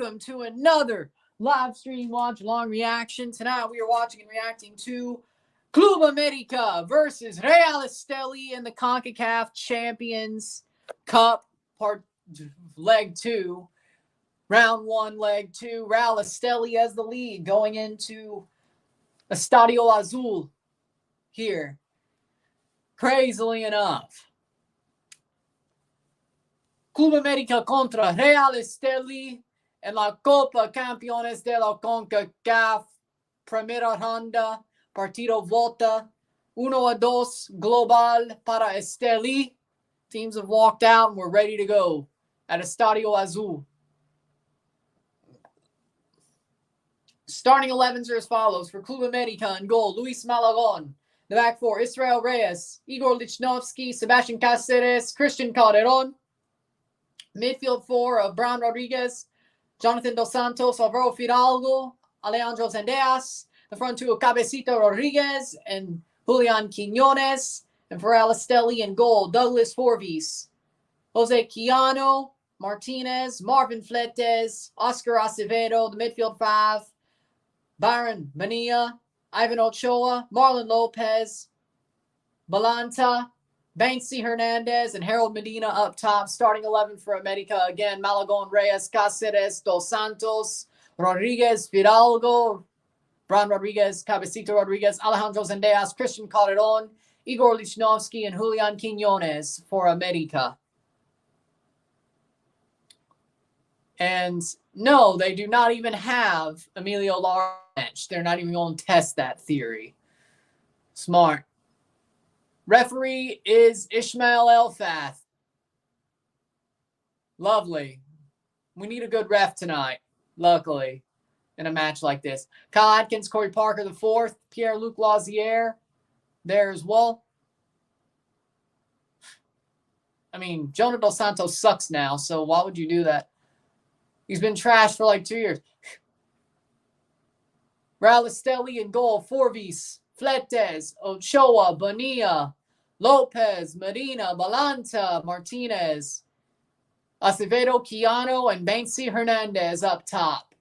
welcome to another live stream watch along reaction. Tonight we are watching and reacting to Club America versus Real Estelí in the CONCACAF Champions Cup, leg 2, round 1, leg 2. Real Estelí as the lead going into Estadio Azul here. Crazily enough, Club América contra Real Estelí en la Copa Campeones de la CONCACAF. Primera ronda, partido volta, 1-2 global para Estelí. Teams have walked out and we're ready to go at Estadio Azul. Starting 11s are as follows. For Club América in goal, Luis Malagón. The back four, Israel Reyes, Igor Lichnowsky, Sebastian Cáceres, Christian Calderon. Midfield 4 of Brown Rodriguez, Jonathan Dos Santos, Alvaro Fidalgo, Alejandro Zendejas. The front two of Cabecita Rodriguez and Julian Quiñones. And for Real Estelí in goal, Douglas Forvis, Jose Quijano, Martinez, Marvin Fletes, Oscar Acevedo. The midfield 5, Byron Mania, Ivan Ochoa, Marlon Lopez, Balanta, Banksy Hernandez, and Harold Medina up top. Starting 11 for America again, Malagón, Reyes, Cáceres, Dos Santos, Rodriguez, Fidalgo, Brown Rodriguez, Cabecita Rodriguez, Alejandro Zendejas, Christian Calderon, Igor Lichnowsky, and Julian Quiñones for America. And no, they do not even have Emilio Lara bench. They're not even going to test that theory. Smart. Referee is Ishmael Elfath. Lovely. We need a good ref tonight, luckily, in a match like this. Kyle Atkins, Corey Parker the 4th, Pierre-Luc Lazier there as well. I mean, Jonah Dos Santos sucks now, so why would you do that? He's been trashed for like 2 years. Real Estelí in goal, Forvis, Fletes, Ochoa, Bonilla, Lopez, Medina, Balanta, Martinez, Acevedo, Quijano, and Banksy Hernandez up top.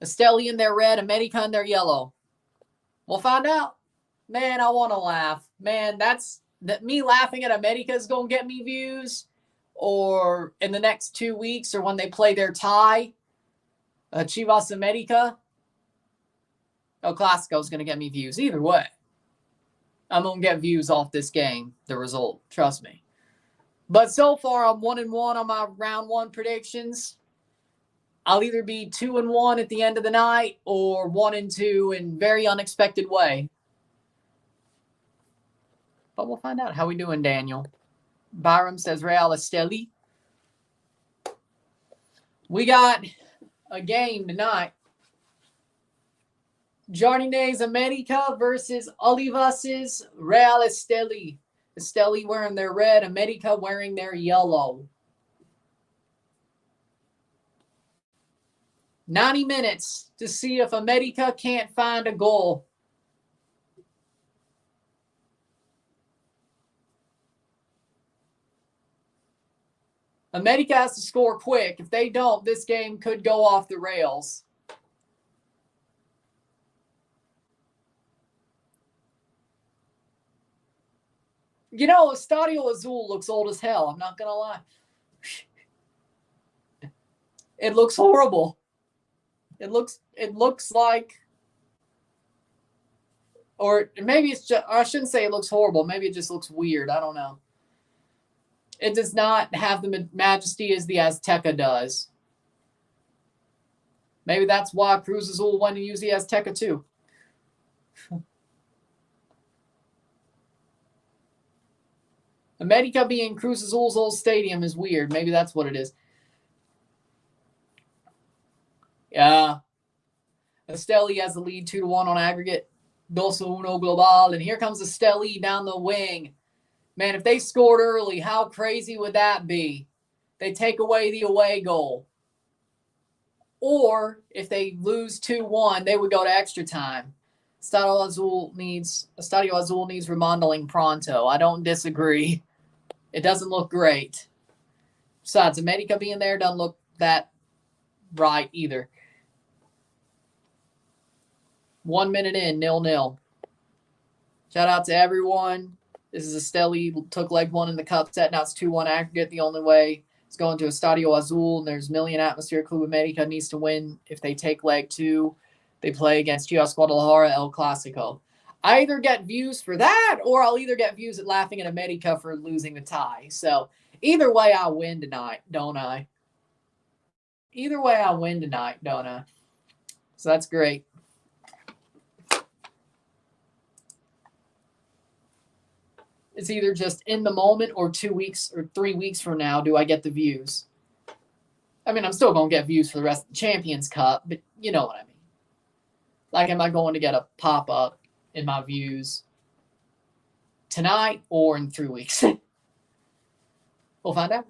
Estelí in their red, America in their yellow. We'll find out. Man, I want to laugh. Man, me laughing at America is going to get me views. Or in the next 2 weeks, or when they play their tie, Chivas America. El Clasico is going to get me views. Either way, I'm going to get views off this game, the result. Trust me. But so far, I'm 1-1 on my round 1 predictions. I'll either be 2-1 at the end of the night or 1-2 in very unexpected way. But we'll find out. How we doing, Daniel? Byram says Real Estelí. We got a game tonight. Jardinez America versus Olivas' Real Estelí. Estelí wearing their red, America wearing their yellow. 90 minutes to see if America can't find a goal. America has to score quick. If they don't, this game could go off the rails. You know, Estadio Azul looks old as hell. I'm not going to lie. It looks horrible. It looks like, or maybe it's just, I shouldn't say it looks horrible. Maybe it just looks weird. I don't know. It does not have the majesty as the Azteca does. Maybe that's why Cruz Azul wanted to use the Azteca too. America being Cruz Azul's old stadium is weird. Maybe that's what it is. Yeah. Estelí has the lead 2-1 on aggregate. 2-1 global. And here comes Estelí down the wing. Man, if they scored early, how crazy would that be? They take away the away goal. Or if they lose 2-1, they would go to extra time. Estadio Azul needs remodeling pronto. I don't disagree. It doesn't look great. Besides, América being there doesn't look that right either. 1 minute in, 0-0. Shout out to everyone. This is Estelí. Took leg one in the cup set. Now it's 2-1 aggregate. The only way is going to Estadio Azul, and there's million atmosphere. Club América needs to win. If they take leg two, they play against Chivas Guadalajara El Clásico. I either get views for that, or I'll either get views at laughing at America for losing the tie. So either way, I win tonight, don't I? Either way, I win tonight, don't I? So that's great. It's either just in the moment or 2 weeks or 3 weeks from now do I get the views. I mean, I'm still going to get views for the rest of the Champions Cup, but you know what I mean. Like, am I going to get a pop-up in my views tonight or in 3 weeks? We'll find out.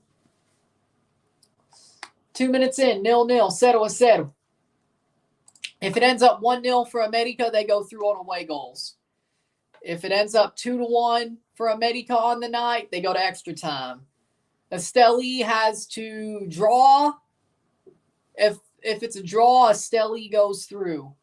2 minutes in, 0-0, 0-0. If it ends up 1-0 for América, they go through on away goals. If it ends up 2-1 for América on the night, they go to extra time. Estelí has to draw. If it's a draw, Estelí goes through.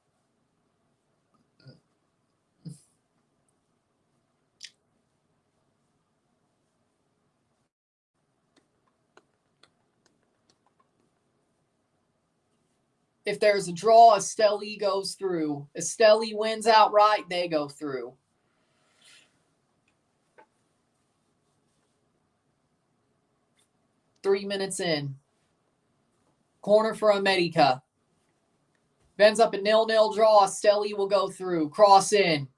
If there's a draw, Estelí goes through. Estelí wins outright, they go through. Three minutes in. Corner for América. Ends up a 0-0 draw. Estelí will go through. Cross in.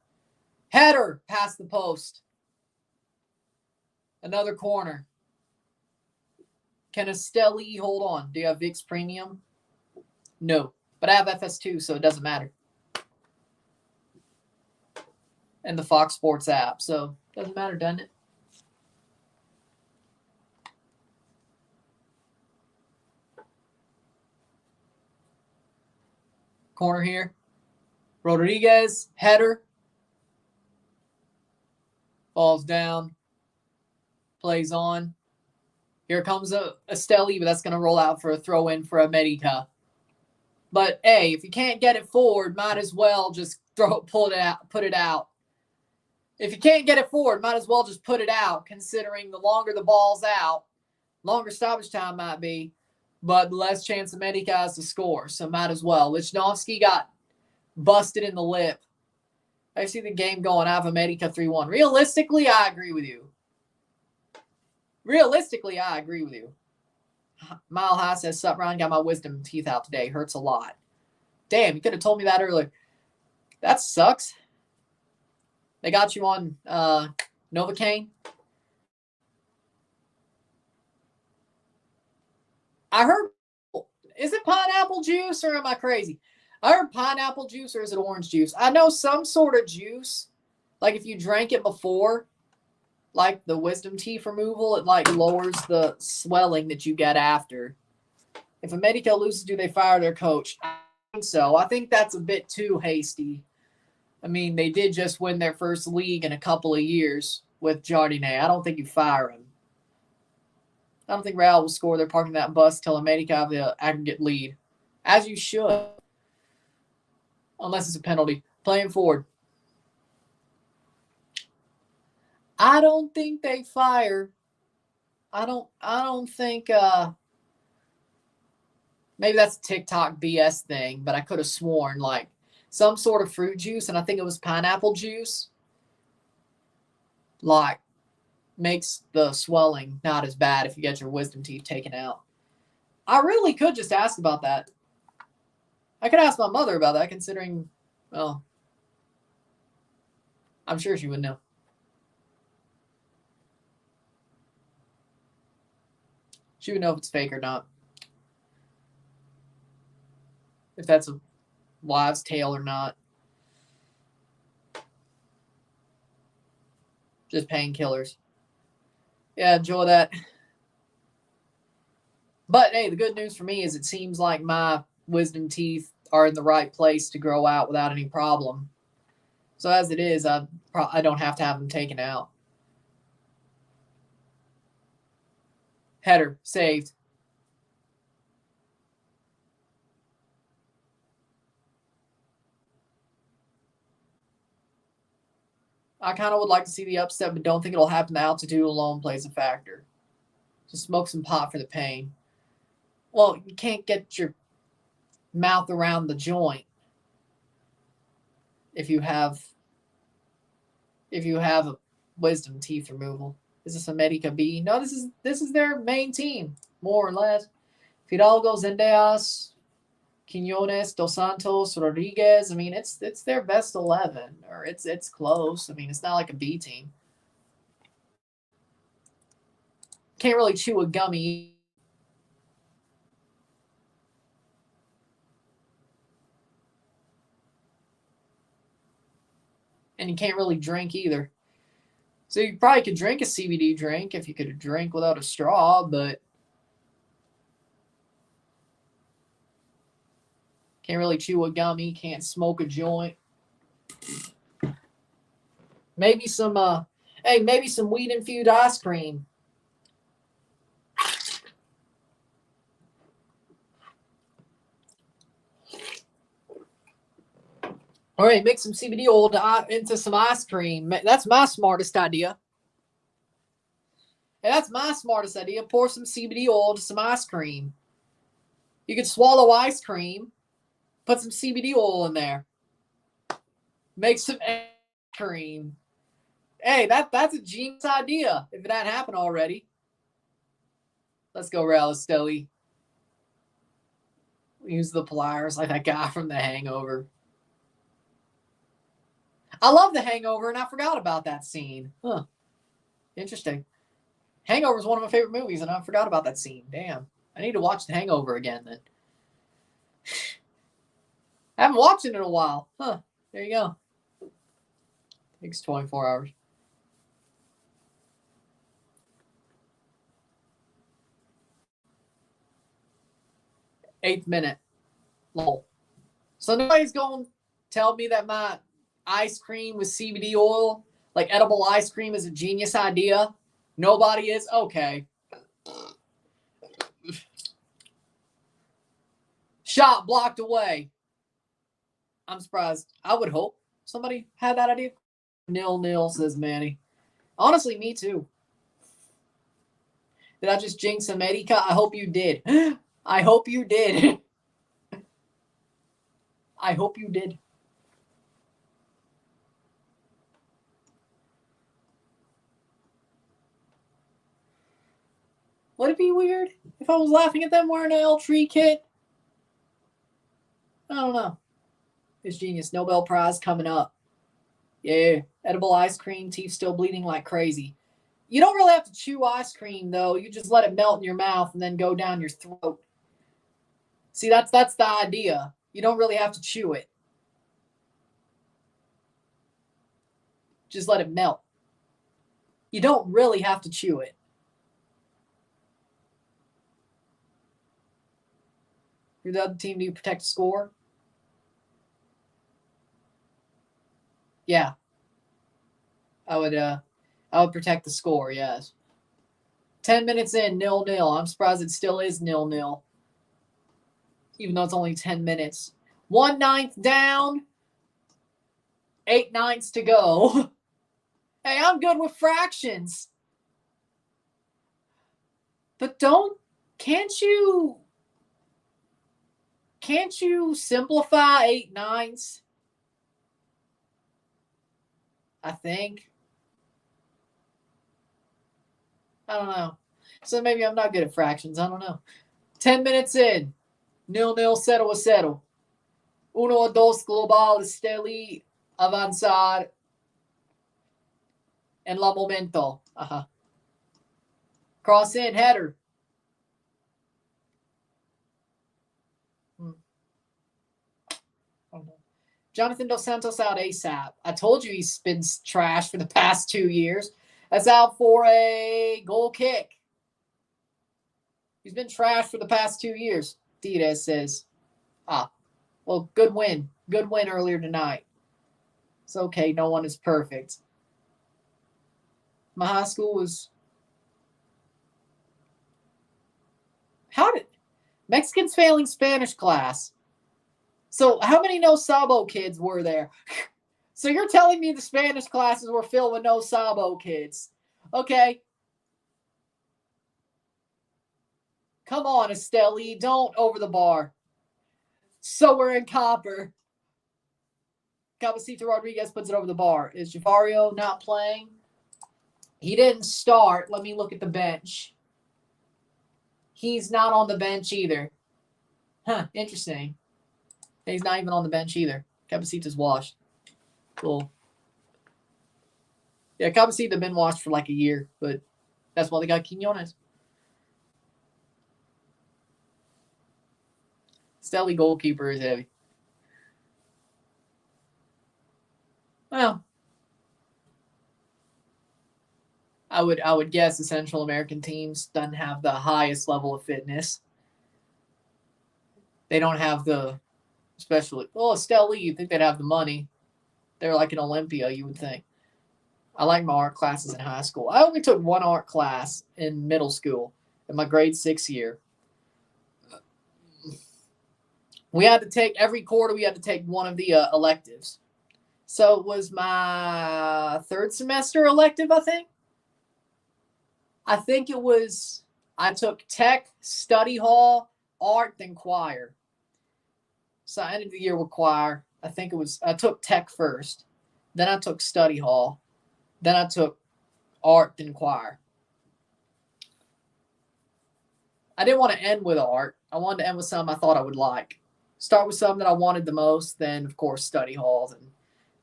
Header past the post. Another corner. Can Estelí hold on? Do you have VIX Premium? No. But I have FS2, so it doesn't matter. And the Fox Sports app, so it doesn't matter, doesn't it? Corner here. Rodriguez, header. Falls down. Plays on. Here comes Estelí, but that's going to roll out for a throw-in for América. But, hey, if you can't get it forward, might as well just put it out. If you can't get it forward, might as well just put it out, considering the longer the ball's out, longer stoppage time might be, but the less chance América has to score, so might as well. Lichnowsky got busted in the lip. I see the game going out of América 3-1. Realistically, I agree with you. Mile High says, "Sup, Ryan, got my wisdom teeth out today. Hurts a lot." Damn, you could have told me that earlier. That sucks. They got you on Novocaine. I heard, is it pineapple juice or am I crazy? I heard pineapple juice or is it orange juice? I know some sort of juice, like if you drank it before, like the wisdom teeth removal, it like lowers the swelling that you get after. If América loses, do they fire their coach? I think so. I think that's a bit too hasty. I mean, they did just win their first league in a couple of years with Jardinet. I don't think you fire him. I don't think Real will score. They're parking that bus till América have the aggregate lead. As you should. Unless it's a penalty. Playing forward. I don't think they fire. I don't think maybe that's a TikTok BS thing, but I could have sworn like some sort of fruit juice, and I think it was pineapple juice. Like makes the swelling not as bad if you get your wisdom teeth taken out. I really could just ask about that. I could ask my mother about that, considering, well, I'm sure she would know. She would know if it's fake or not. If that's a wives' tale or not. Just painkillers. Yeah, enjoy that. But, hey, the good news for me is it seems like my wisdom teeth are in the right place to grow out without any problem. So as it is, I don't have to have them taken out. Header, saved. I kind of would like to see the upset, but don't think it'll happen. The altitude alone plays a factor. Just smoke some pot for the pain. Well, you can't get your mouth around the joint if you have a wisdom teeth removal. Is this América B? No, this is their main team, more or less. Fidalgo, Zendejas, Quiñones, Dos Santos, Rodriguez. I mean, it's their best 11, or it's close. I mean, it's not like a B team. Can't really chew a gummy. And you can't really drink either. So you probably could drink a CBD drink if you could drink without a straw, but can't really chew a gummy, can't smoke a joint. Maybe some weed infused ice cream. All right, mix some CBD oil into some ice cream. That's my smartest idea. And that's my smartest idea. Pour some CBD oil into some ice cream. You could swallow ice cream, put some CBD oil in there. Make some ice cream. Hey, that's a genius idea if it hadn't happened already. Let's go, Real Estelí. Use the pliers like that guy from The Hangover. I love The Hangover, and I forgot about that scene. Huh. Interesting. Hangover is one of my favorite movies, and I forgot about that scene. Damn. I need to watch The Hangover again, then. I haven't watched it in a while. Huh. There you go. Takes 24 hours. Eighth minute. Lol. So nobody's going to tell me that my ice cream with CBD oil, like edible ice cream, is a genius idea. Nobody is? Okay. Shot blocked away. I'm surprised. I would hope somebody had that idea. 0-0, says Manny. Honestly, me too. Did I just jinx América? I hope you did. I hope you did. I hope you did. Would it be weird if I was laughing at them wearing an L3 kit? I don't know. It's genius. Nobel Prize coming up. Yeah. Edible ice cream, teeth still bleeding like crazy. You don't really have to chew ice cream, though. You just let it melt in your mouth and then go down your throat. See, that's the idea. You don't really have to chew it. Just let it melt. You don't really have to chew it. You're the other team, do you protect the score? Yeah. I would protect the score, yes. 10 minutes in, 0-0. I'm surprised it still is 0-0. Even though it's only 10 minutes. 1/9 down. 8/9 to go. Hey, I'm good with fractions. But can't you simplify 8/9? I think. I don't know. So maybe I'm not good at fractions. I don't know. 10 minutes in. 0-0, 0-0. 1-2 global, Estelí, avanzar. En la momento. Cross in, header. Jonathan Dos Santos out ASAP. I told you he's been trash for the past 2 years. That's out for a goal kick. He's been trash for the past 2 years, Diaz says. Well, good win. Good win earlier tonight. It's okay. No one is perfect. My high school was... How did... Mexicans failing Spanish class. So how many no Sabo kids were there? So you're telling me the Spanish classes were filled with no Sabo kids. Okay. Come on, Estelí. Don't over the bar. So we're in copper. Cabecita Rodriguez puts it over the bar. Is Javario not playing? He didn't start. Let me look at the bench. He's not on the bench either. Huh, interesting. He's not even on the bench either. Cabecita's washed. Cool. Yeah, Cabecita been washed for like a year, but that's why they got Quinones. Estelí goalkeeper is heavy. Well, I would guess the Central American teams doesn't have the highest level of fitness. They don't have the, especially, well, Estelí, you'd think they'd have the money. They're like an Olympia, you would think. I like my art classes in high school. I only took one art class in middle school in my grade 6 year. We had to take, every quarter, we had to take one of the electives. So it was my third semester elective, I think. I think it was, I took tech, study hall, art, then choir. So I ended the year with choir. I think it was, I took tech first. Then I took study hall. Then I took art, then choir. I didn't want to end with art. I wanted to end with something I thought I would like. Start with something that I wanted the most, then, of course, study halls. And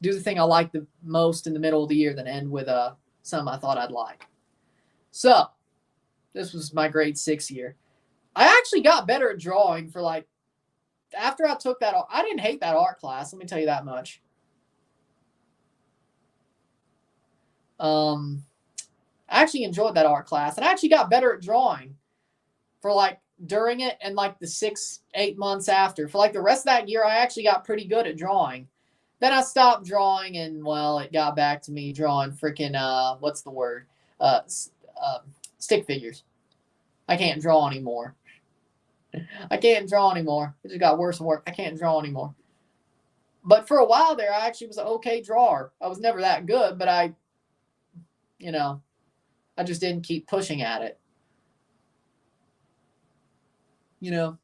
do the thing I liked the most in the middle of the year, then end with something I thought I'd like. So, this was my grade 6 year. I actually got better at drawing for like, after I took that, I didn't hate that art class, let me tell you that much. I actually enjoyed that art class, and I actually got better at drawing for like during it and like the 6-8 months after. For like the rest of that year, I actually got pretty good at drawing. Then I stopped drawing, and well, it got back to me drawing freaking what's the word? Stick figures. I can't draw anymore. I can't draw anymore. It just got worse and worse. I can't draw anymore. But for a while there, I actually was an okay drawer. I was never that good, but I just didn't keep pushing at it. So,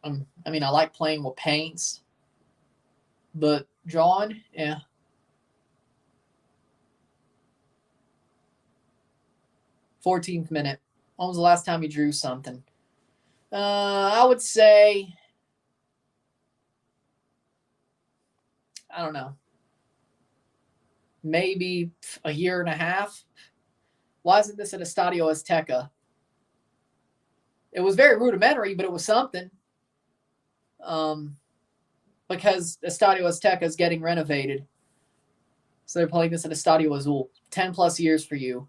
I mean, I like playing with paints, but drawing, yeah. 14th minute. When was the last time you drew something? I would say, I don't know, maybe a year and a half. Why isn't this at Estadio Azteca? It was very rudimentary, but it was something. Because Estadio Azteca is getting renovated. So they're playing this at Estadio Azul. 10 plus years for you.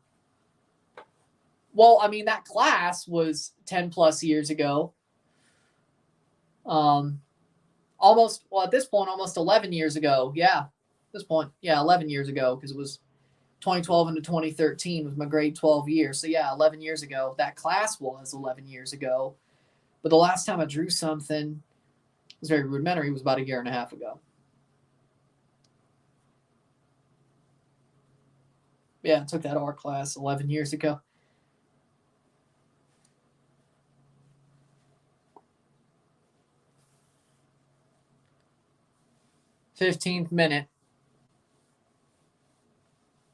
Well, I mean, that class was 10 plus years ago. Almost, well, at this point, almost 11 years ago. Yeah, at this point, yeah, 11 years ago, because it was 2012 into 2013 was my grade 12 year. So, yeah, 11 years ago. That class was 11 years ago. But the last time I drew something, it was very rudimentary. It was about a year and a half ago. Yeah, I took that art class 11 years ago. '15th minute.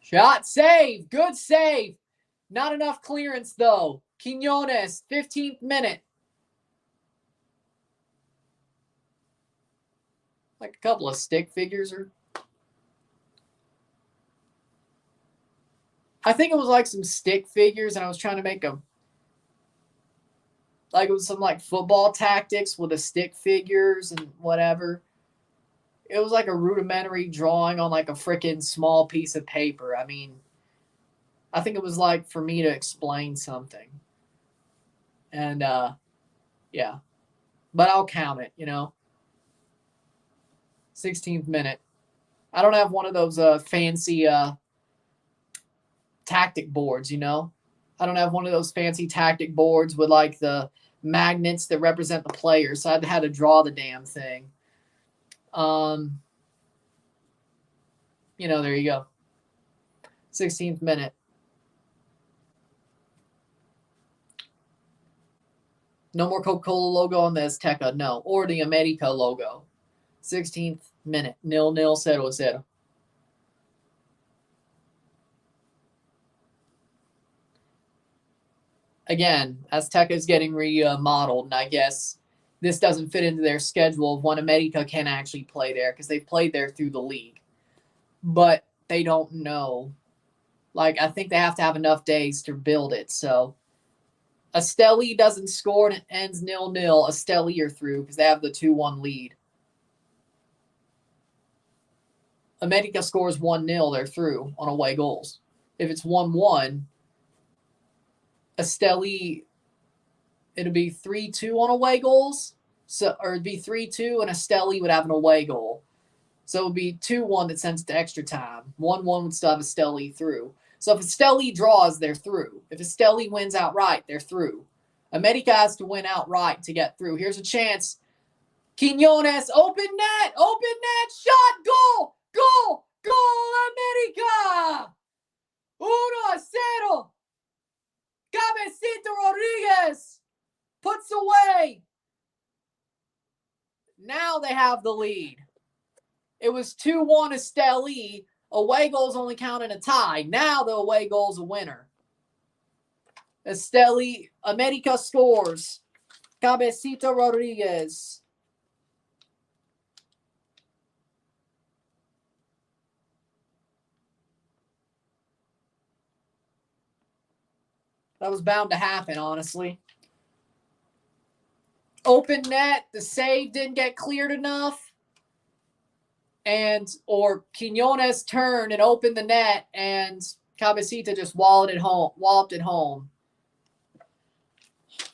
Shot save. Good save. Not enough clearance, though. Quinones, 15th minute. Like a couple of stick figures. I think it was like some stick figures, and I was trying to make them. Like it was some like football tactics with the stick figures and whatever. It was like a rudimentary drawing on like a freaking small piece of paper. I mean, I think it was like for me to explain something. And, yeah. But I'll count it, 16th minute. I don't have one of those fancy tactic boards, I don't have one of those fancy tactic boards with like the magnets that represent the players. So I had to draw the damn thing. You know, there you go. 16th minute. No more Coca-Cola logo on the Azteca, no. Or the America logo. 16th minute. 0-0, 0-0. Again, Azteca is getting remodeled, and I guess this doesn't fit into their schedule of when America can actually play there because they've played there through the league. But they don't know. Like, I think they have to have enough days to build it, so... Estelí doesn't score and it ends 0-0. Estelí are through because they have the 2-1 lead. América scores 1-0. They're through on away goals. If it's 1-1, Estelí, it'll be 3-2 on away goals. So, or it'd be 3-2 and Estelí would have an away goal. So it would be 2-1 that sends to extra time. 1-1 would still have Estelí through. So if Estelí draws, they're through. If Estelí wins outright, they're through. America has to win outright to get through. Here's a chance. Quiñones, open net, shot, goal, goal, goal, America! 1-0. Cabecita Rodriguez puts away. Now they have the lead. It was 2-1 Estelí. Away goals only count in a tie. Now the away goal's a winner. Estelí, America scores. Cabecita Rodriguez. That was bound to happen, honestly. Open net. The save didn't get cleared enough. Or Quiñones turned and opened the net, and Cabecita just walloped it home.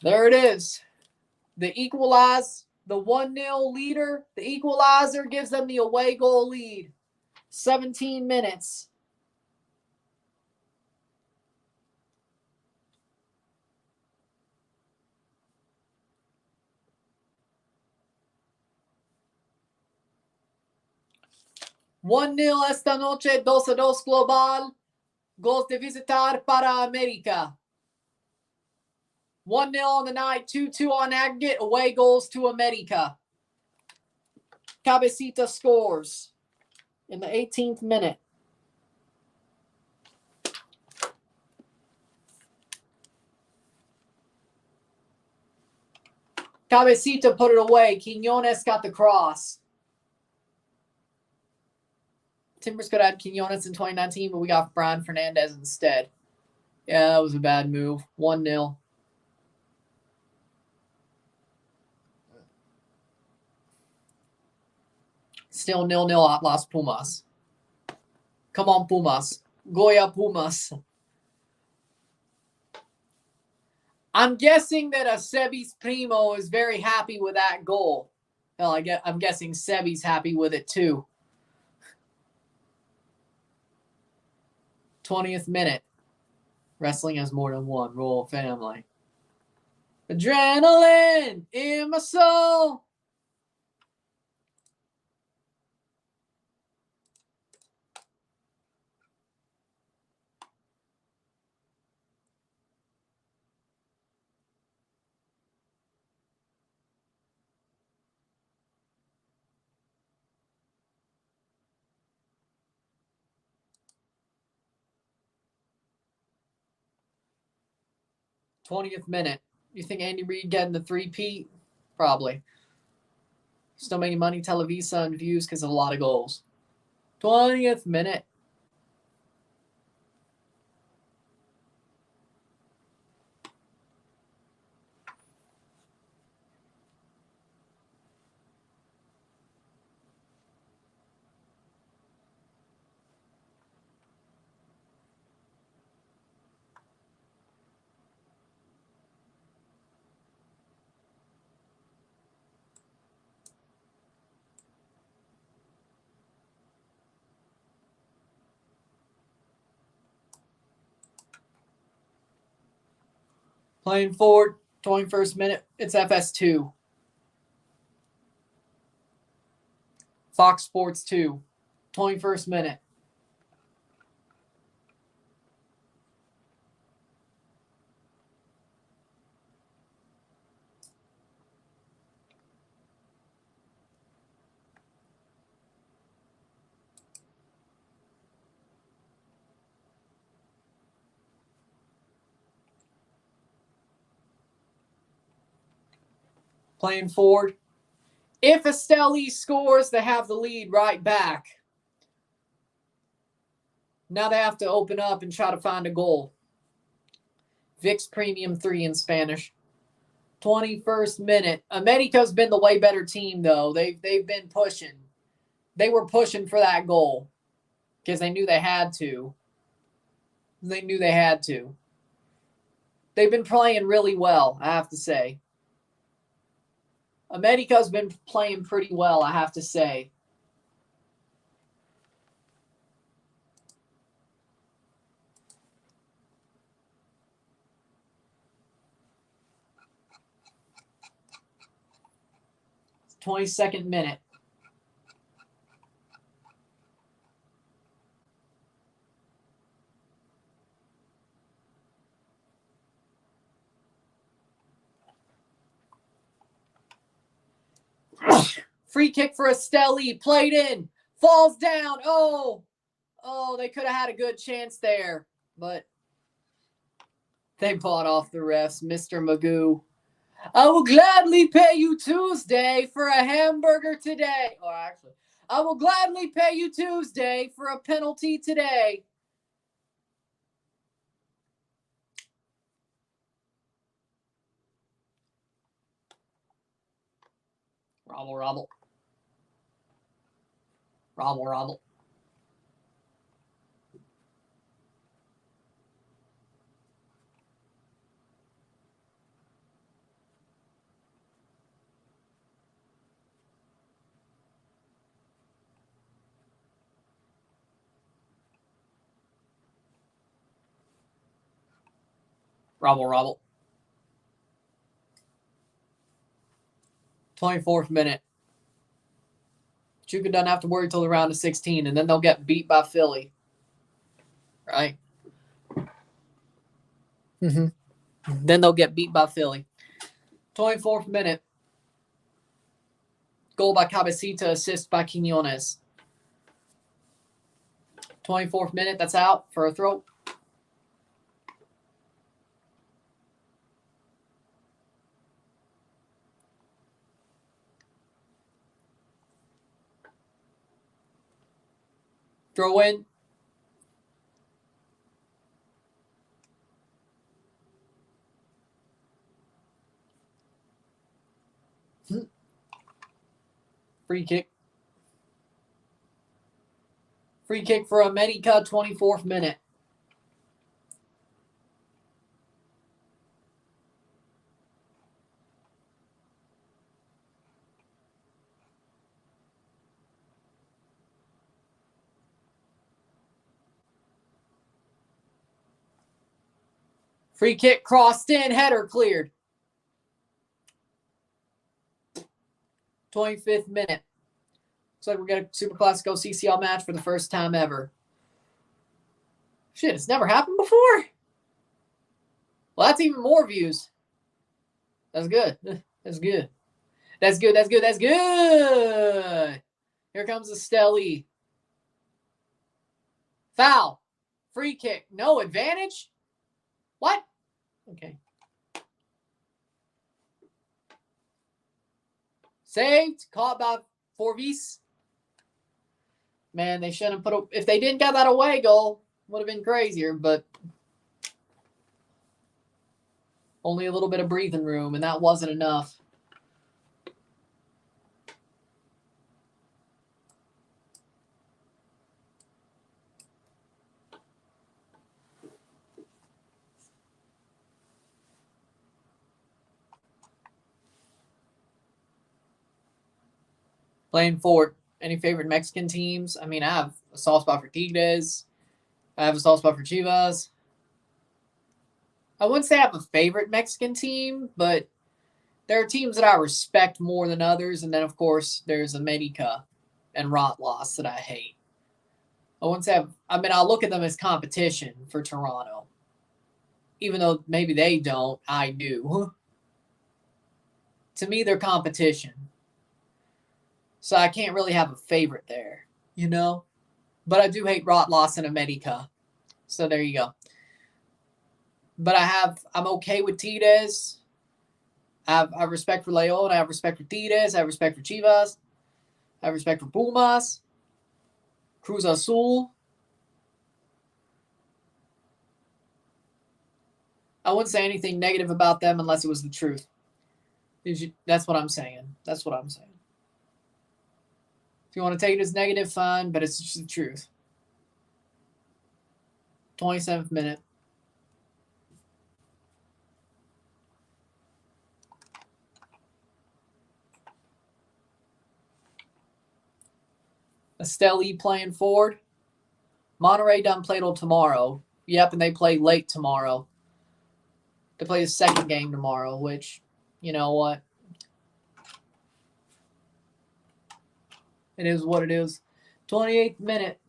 There it is. The equalize, the 1-0 leader, the equalizer gives them the away goal lead. 17 minutes. "1-0 esta noche, 2-2 global. Goals de visitar para América. 1-0 on the night, 2-2 on aggregate, away goals to América. Cabecita scores in the 18th minute. Cabecita put it away. Quiñones got the cross. Timbers could have had Quiñones in 2019, but we got Brian Fernandez instead. Yeah, that was a bad move. 1-0. Still 0-0 at Las Pumas. Come on, Pumas. Goya Pumas. I'm guessing that Sebi's Primo is very happy with that goal. Hell, I'm guessing Sebi's happy with it too. 20th minute. Wrestling has more than one. Royal family. Adrenaline in my soul. '20th minute. You think Andy Reid getting the 3-peat? Probably. Still making money, Televisa, and views because of a lot of goals. 20th minute. Playing forward, 21st minute. It's FS2. Fox Sports 2, 21st minute. Playing forward. If Estelí scores, they have the lead right back. Now they have to open up and try to find a goal. VIX Premium 3 in Spanish. 21st minute. America's been the way better team, though. They've been pushing. They were pushing for that goal because they knew they had to. They knew they had to. They've been playing really well, I have to say. America's been playing pretty well, I have to say. It's 22nd minute. Free kick for Estelí. Played in. Falls down. Oh, they could have had a good chance there. But they bought off the refs. Mr. Magoo. I will gladly pay you Tuesday for a hamburger today. Or actually, I will gladly pay you Tuesday for a penalty today. Robble, robble. Robble, robble. Robble, robble. 24th minute. Chuka doesn't have to worry till the round of 16, and then they'll get beat by Philly. Right? Then they'll get beat by Philly. 24th minute. Goal by Cabecita, assist by Quiñones. 24th minute, that's out for a throw. Throw in. Free kick. Free kick for América, 24th minute. Free kick crossed in, header cleared. 25th minute. Looks like we're getting a Super Classico CCL match for the first time ever. Shit, it's never happened before? Well, that's even more views. That's good. That's good. That's good. That's good. That's good. Here comes Estelí. Foul. Free kick. No advantage? What? Okay. Saved. Caught by Forvis. Man, they shouldn't have put a... If they didn't get that away goal, would have been crazier, but only a little bit of breathing room, and that wasn't enough. Playing forward. Any favorite Mexican teams? I mean, I have a soft spot for Tigres. I have a soft spot for Chivas. I wouldn't say I have a favorite Mexican team, but there are teams that I respect more than others. And then, of course, there's América. and Rotloss that I hate. I wouldn't say I'll look at them as competition for Toronto. Even though maybe they don't, I do. To me, they're competition. So I can't really have a favorite there, you know? But I do hate Rotloss and América. So there you go. But I'm okay with Tigres. I have respect for León. I have respect for Tigres. I have respect for Chivas. I have respect for Pumas. Cruz Azul. I wouldn't say anything negative about them unless it was the truth. That's what I'm saying. That's what I'm saying. If you want to take it as negative, fine, but it's just the truth. 27th minute. Estelí playing forward. Monterrey done play till tomorrow. Yep, and they play late tomorrow. They play the second game tomorrow, which, you know what? It is what it is. 28th minute.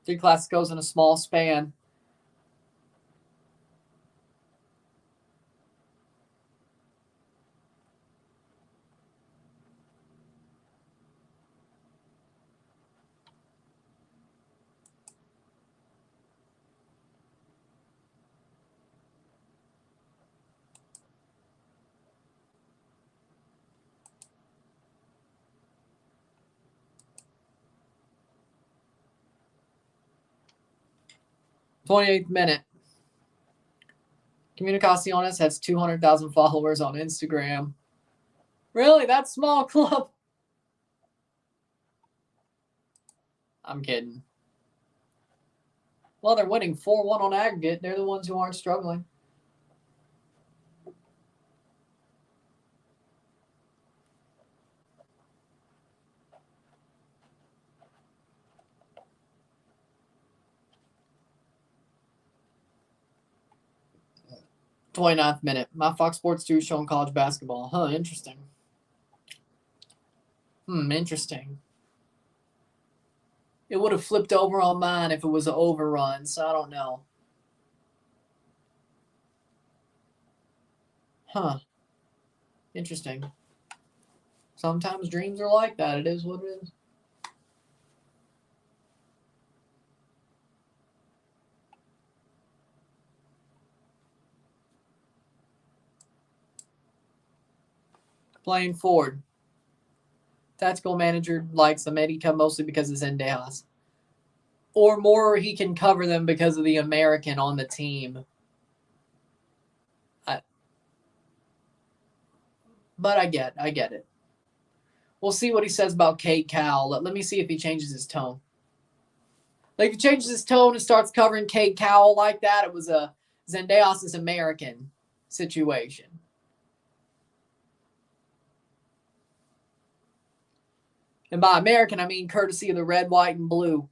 Three Clásicos in a small span. th minute. Comunicaciones has 200,000 followers on Instagram. Really? That small club? I'm kidding. Well, they're winning 4-1 on aggregate. They're the ones who aren't struggling. th minute. My Fox Sports 2 is showing college basketball. Huh, interesting. Interesting. It would have flipped over on mine if it was an overrun, so I don't know. Huh. Interesting. Sometimes dreams are like that. It is what it is. Playing forward. Tactical manager likes América mostly because of Zendejas. Or more, he can cover them because of the American on the team. But I get it. We'll see what he says about Kate Cowell. Let me see if he changes his tone. Like, if he changes his tone and starts covering Kate Cowell like that, it was a Zendejas' American situation. And by American, I mean courtesy of the red, white, and blue.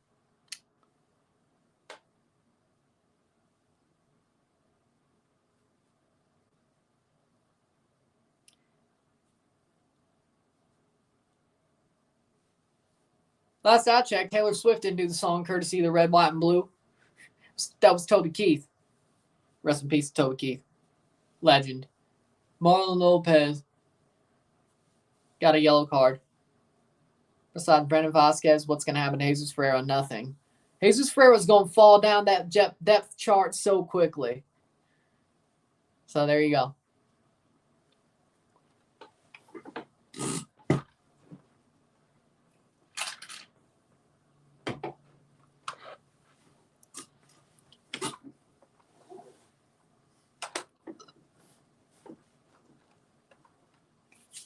Last I checked, Taylor Swift didn't do the song courtesy of the red, white, and blue. That was Toby Keith. Rest in peace, Toby Keith. Legend. Marlon Lopez got a yellow card. Besides Brendan Vasquez, what's going to happen to Jesus Ferreira? Nothing. Jesus Ferreira's going to fall down that depth chart so quickly. So there you go.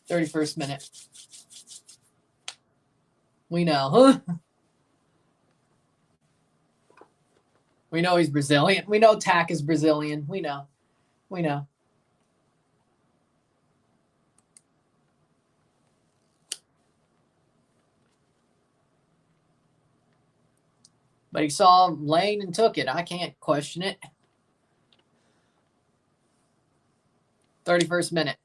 "31st minute. We know, huh? We know he's Brazilian. We know Tack is Brazilian. We know. But he saw lane and took it. I can't question it. 31st minute.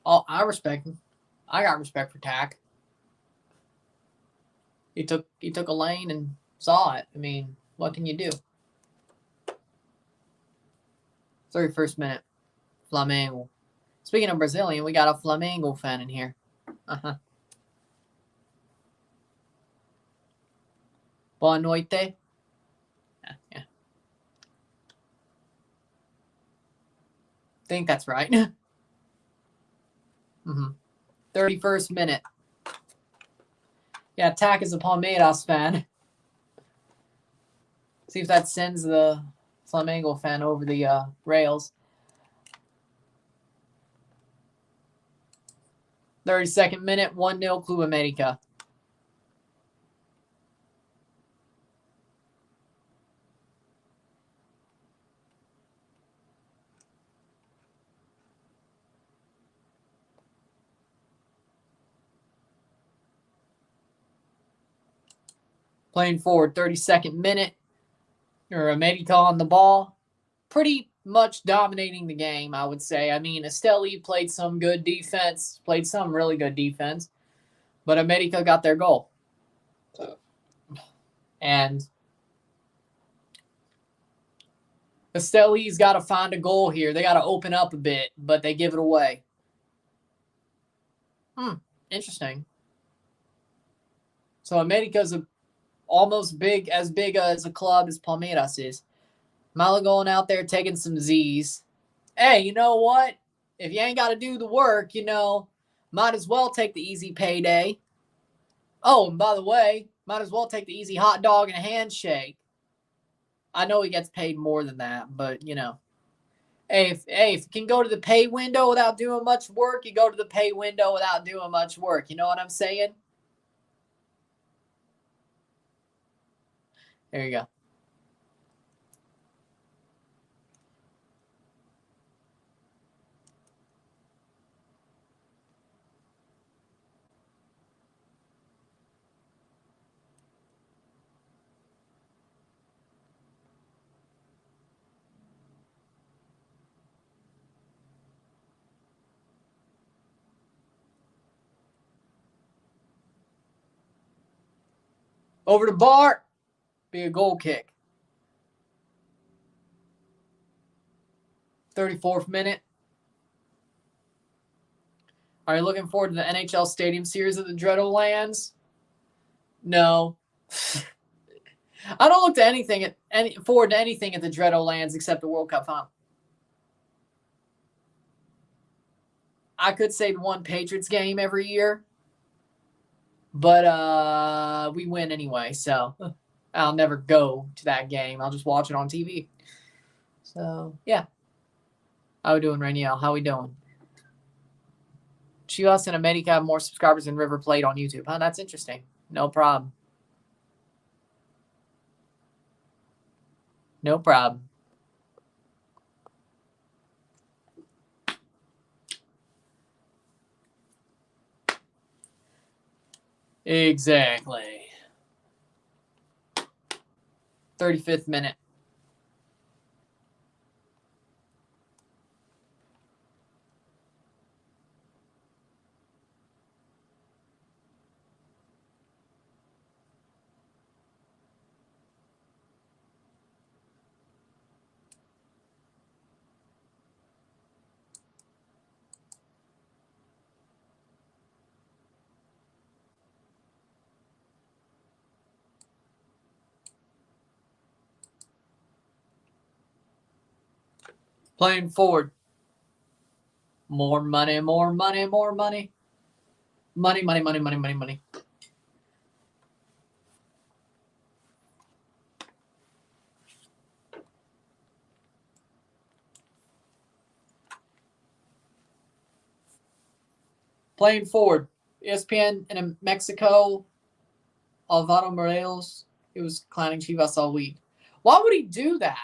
Oh, I respect him. I got respect for Tack. He took a lane and saw it. I mean, what can you do? 31st minute. Flamengo. Speaking of Brazilian, we got a Flamengo fan in here. Boa noite. Yeah. Think that's right. 31st minute. Yeah, Tack is a Palmeiras fan. See if that sends the Flamengo fan over the rails. 32nd minute, 1-0 Club América. Playing forward, 32nd minute. América on the ball. Pretty much dominating the game, I would say. I mean, Estelí played some good defense, played some really good defense, but América got their goal. And Estelí's got to find a goal here. They got to open up a bit, but they give it away. Interesting. So América's almost as big as a club as Palmeiras is. Malagon out there taking some Z's. Hey, you know what? If you ain't got to do the work, might as well take the easy payday. Oh, and by the way, might as well take the easy hot dog and a handshake. I know he gets paid more than that, but, Hey, if you can go to the pay window without doing much work, you go to the pay window without doing much work. You know what I'm saying? There you go. Over the bar, be a goal kick. 34th minute. Are you looking forward to the NHL Stadium Series of the Dreadful Lands? No. I don't look to forward to anything at the Dreadful Lands except the World Cup final. I could say one Patriots game every year, but we win anyway, so I'll never go to that game. I'll just watch it on TV. So, yeah. How we doing, Rainiel? How we doing? Chivas and América have more subscribers than River Plate on YouTube. Huh? That's interesting. No problem. No problem. Exactly. 35th minute. Playing forward. More money, more money, more money. Money, money, money, money, money, money. Playing forward. ESPN in Mexico. Alvaro Morelos. He was clowning Chivas all week. Why would he do that?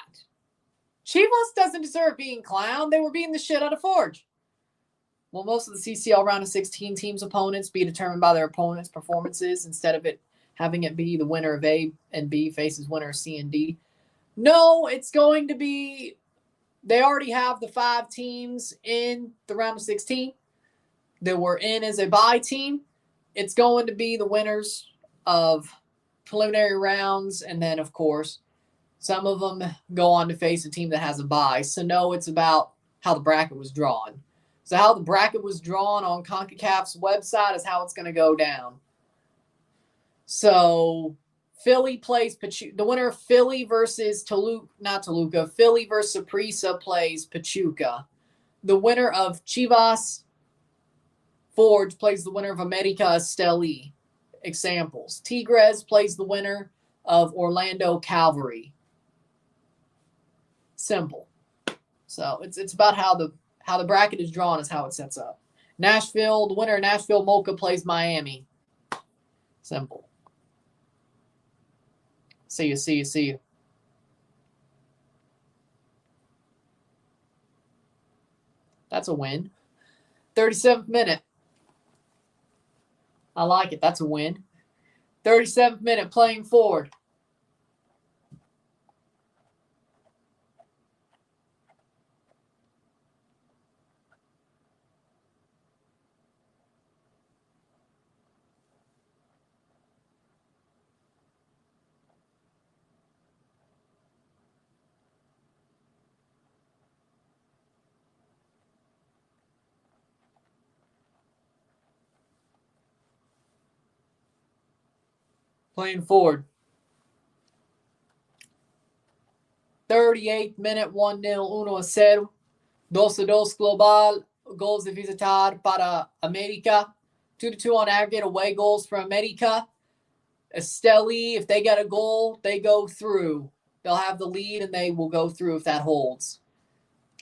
Chivas doesn't deserve being clowned. They were beating the shit out of Forge. Will most of the CCL round of 16 teams' opponents be determined by their opponents' performances instead of it having it be the winner of A and B faces winner of C and D. No, it's going to be, they already have the 5 teams in the round of 16 that were in as a bye team. It's going to be the winners of preliminary rounds, and then, of course, some of them go on to face a team that has a bye. So, no, it's about how the bracket was drawn. So, how the bracket was drawn on CONCACAF's website is how it's going to go down. So, Philly plays Pachuca. The winner of Philly versus Philly versus Saprissa plays Pachuca. The winner of Chivas Forge plays the winner of América Estelí. Examples. Tigres plays the winner of Orlando Cavalry. Simple. So it's about how the bracket is drawn is how it sets up. Nashville, the winner of Nashville Mocha plays Miami. Simple. See you. That's a win. 37th minute. I like it. That's a win. 37th minute, playing forward. Playing forward. 38th minute, 1-0, 1-0. 2-2 global. Goals de visitar para América. 2-2 on aggregate. Away goals for América. Estelí, if they get a goal, they go through. They'll have the lead and they will go through if that holds.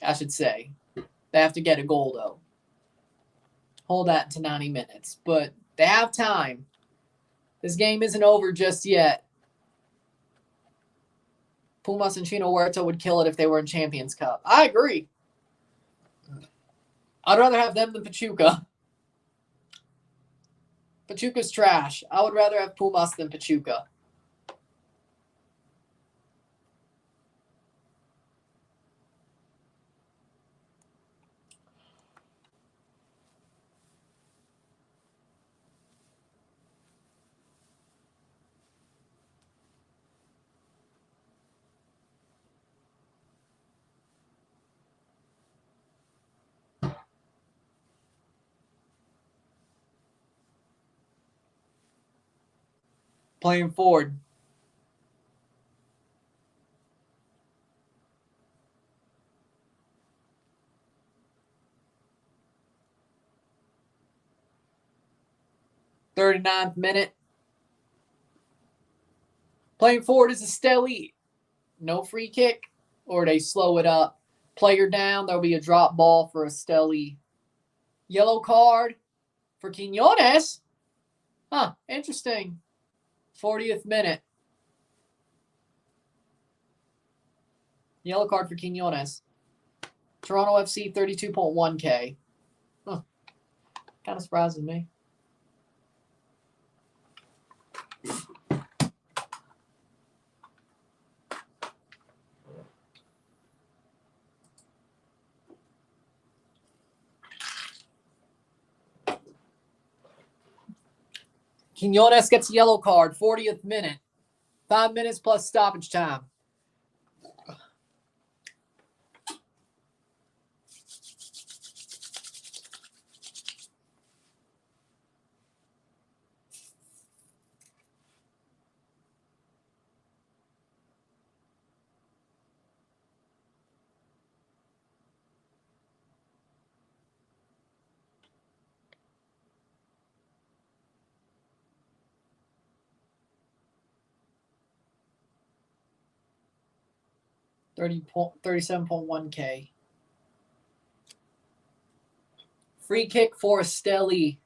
I should say. They have to get a goal, though. Hold that to 90 minutes. But they have time. This game isn't over just yet. Pumas and Chino Huerta would kill it if they were in Champions Cup. I agree. I'd rather have them than Pachuca. Pachuca's trash. I would rather have Pumas than Pachuca. Playing forward. Thirty-ninth minute. Playing forward is Estelí. No free kick, or they slow it up. Player down. There'll be a drop ball for Estelí. Yellow card for Quiñones. Huh, interesting. 40th minute. Yellow card for Quiñones. Toronto FC 32.1K. Huh. Kind of surprises me. Quiñones gets a yellow card, 40th minute. 5 minutes plus stoppage time. $37.1K. Free kick for Estelí.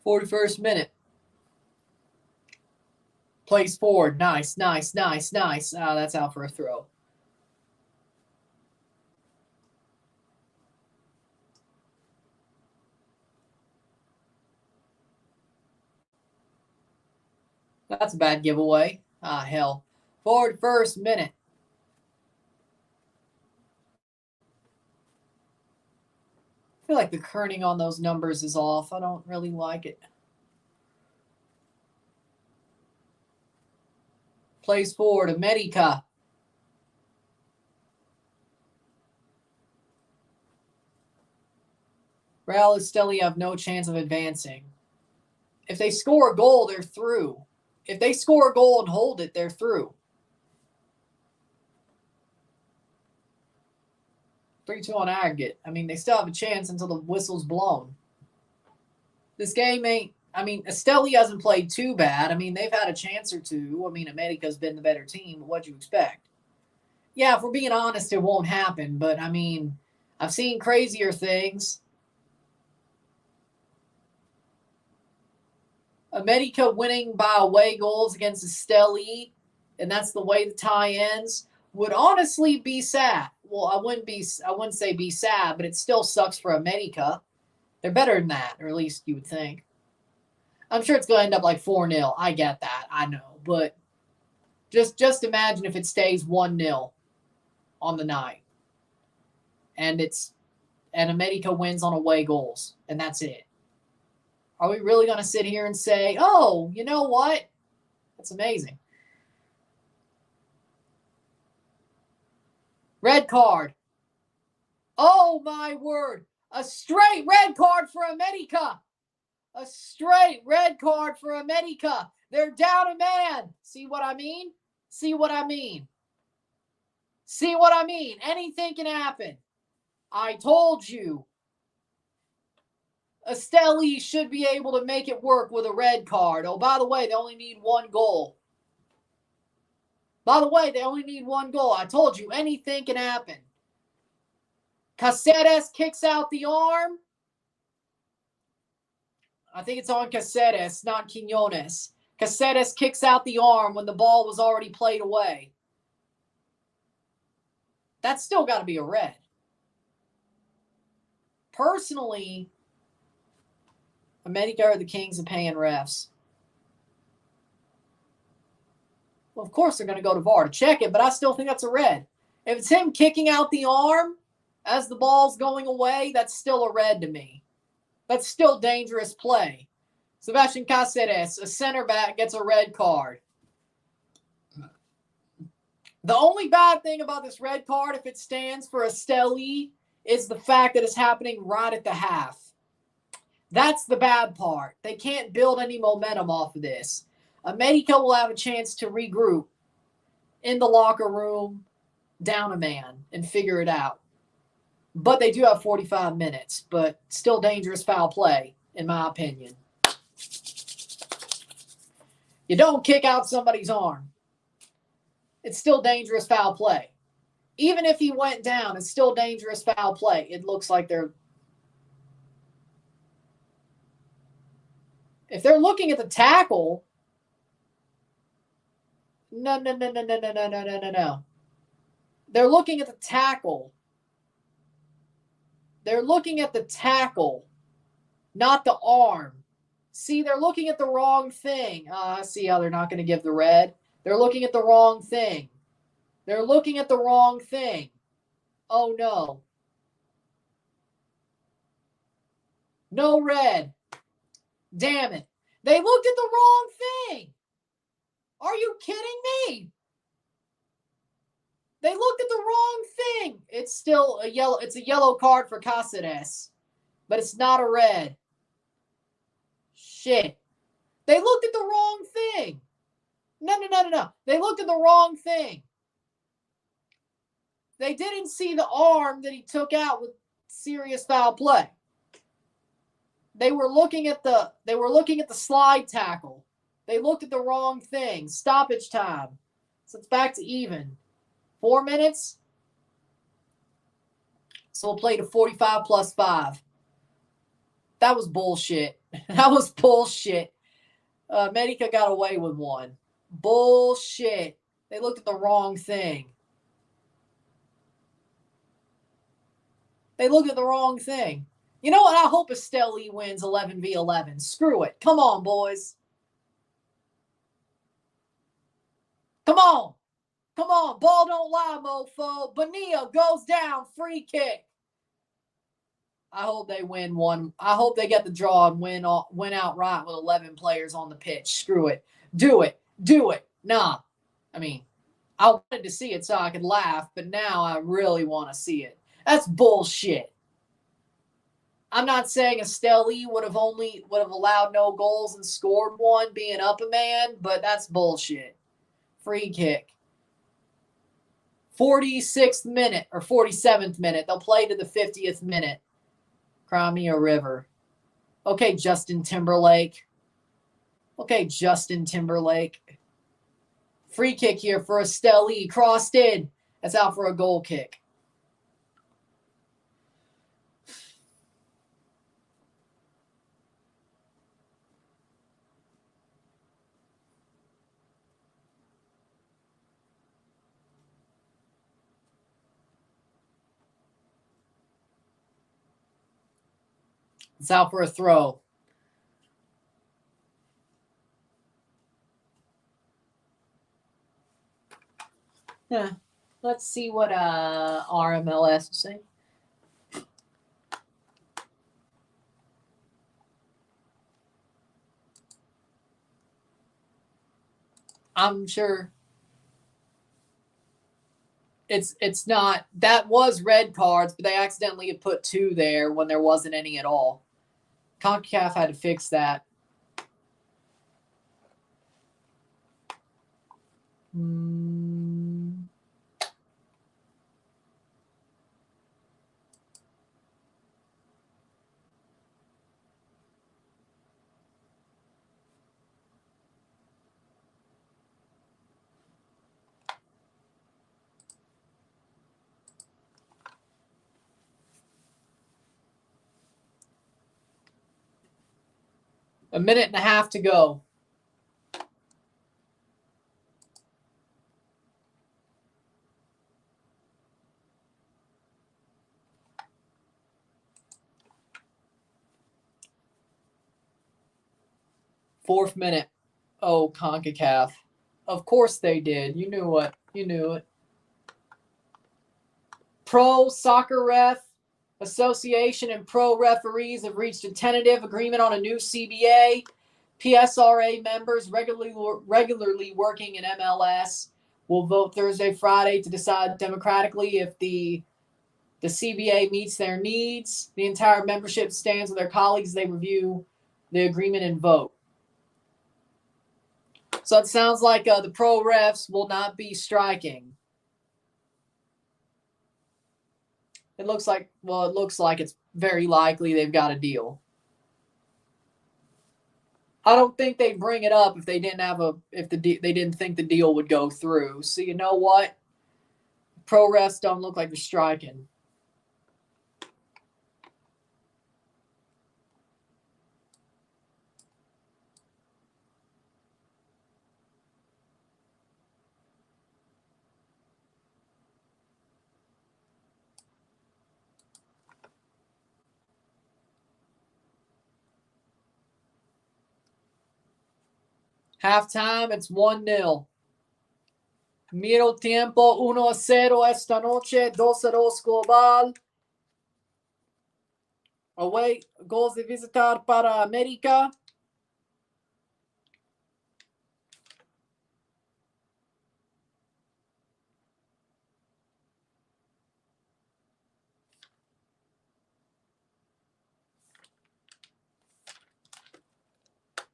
'41st minute. Plays forward. Nice, nice, nice, nice. That's out for a throw. That's a bad giveaway. Hell. Forward first minute. I feel like the kerning on those numbers is off. I don't really like it. Plays forward. América. Real Estelí have no chance of advancing. If they score a goal, they're through. If they score a goal and hold it, they're through. 3-2 on aggregate. I mean, they still have a chance until the whistle's blown. This game ain't... I mean, Estelí hasn't played too bad. I mean, they've had a chance or two. I mean, America's been the better team. But what'd you expect? Yeah, if we're being honest, it won't happen. But, I mean, I've seen crazier things. America winning by away goals against Estelí, and that's the way the tie ends, would honestly be sad. Well, I wouldn't say be sad, but it still sucks for America. They're better than that, or at least you would think. I'm sure it's going to end up like 4-0. I get that. I know. But just imagine if it stays 1-0 on the night. And America wins on away goals, and that's it. Are we really going to sit here and say, oh, you know what? That's amazing. Red card. Oh, my word. A straight red card for America. A straight red card for America. They're down a man. See what I mean? See what I mean? See what I mean? Anything can happen. I told you. Estelí should be able to make it work with a red card. Oh, by the way, they only need one goal. By the way, they only need one goal. I told you, anything can happen. Cáceres kicks out the arm. I think it's on Cáceres, not Quiñones. Cáceres kicks out the arm when the ball was already played away. That's still got to be a red. Personally, América are the kings of paying refs. Well, of course they're going to go to VAR to check it, but I still think that's a red. If it's him kicking out the arm as the ball's going away, that's still a red to me. That's still dangerous play. Sebastián Cáceres, a center back, gets a red card. The only bad thing about this red card, if it stands for Estelí, is the fact that it's happening right at the half. That's the bad part. They can't build any momentum off of this. América will have a chance to regroup in the locker room, down a man, and figure it out. But they do have 45 minutes, but still dangerous foul play, in my opinion. You don't kick out somebody's arm. It's still dangerous foul play. Even if he went down, it's still dangerous foul play. It looks like they're... If they're looking at the tackle... No. They're looking at the tackle. They're looking at the tackle, not the arm. See, they're looking at the wrong thing. I see how they're not going to give the red. They're looking at the wrong thing. They're looking at the wrong thing. Oh, no. No red. Damn it. They looked at the wrong thing. Are you kidding me? They looked at the wrong thing. It's still a yellow. It's a yellow card for Cáceres, but it's not a red. Shit. They looked at the wrong thing. No. They looked at the wrong thing. They didn't see the arm that he took out with serious foul play. They were looking at the slide tackle. They looked at the wrong thing. Stoppage time. So it's back to even. 4 minutes. So we'll play to 45 plus 5. That was bullshit. That was bullshit. América got away with one. Bullshit. They looked at the wrong thing. They looked at the wrong thing. You know what? I hope Estelí wins 11v11. Screw it. Come on, boys. Come on. Come on. Ball don't lie, mofo. Bonilla goes down. Free kick. I hope they win one. I hope they get the draw and win outright with 11 players on the pitch. Screw it. Do it. Do it. Nah. I mean, I wanted to see it so I could laugh, but now I really want to see it. That's bullshit. I'm not saying Estelí would have allowed no goals and scored one being up a man, but that's bullshit. Free kick. 46th minute or 47th minute. They'll play to the 50th minute. Crimea River. Okay, Justin Timberlake. Okay, Justin Timberlake. Free kick here for Estelí. Crossed in. That's out for a goal kick. It's out for a throw. Yeah. Let's see what RMLS is saying. I'm sure it's not. That was red cards, but they accidentally had put 2 there when there wasn't any at all. CONCACAF had to fix that. A minute and a half to go. Fourth minute. Oh, CONCACAF. Of course they did. You knew it. You knew it. Pro Soccer Ref Association and pro referees have reached a tentative agreement on a new CBA. PSRA members regularly working in MLS will vote Thursday, Friday to decide democratically if the CBA meets their needs. The entire membership stands with their colleagues as they review the agreement and vote. So it sounds like the pro refs will not be striking. It looks like it's very likely they've got a deal. I don't think they'd bring it up if they didn't think the deal would go through. So you know what? Pro refs don't look like they're striking. Halftime, it's 1-0. Miro tiempo 1-0 esta noche, 2-2 global. Away, goals de visitar para América.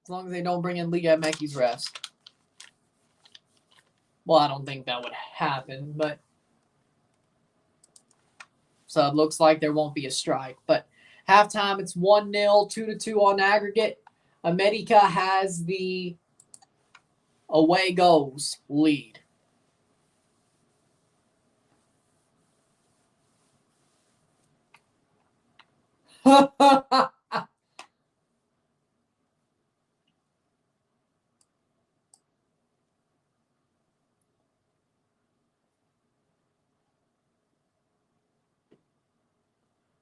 As long as they don't bring in Liga MX refs. Well, I don't think that would happen, but so it looks like there won't be a strike. But halftime, it's 1-0, 2-2 on aggregate. América has the away goals lead.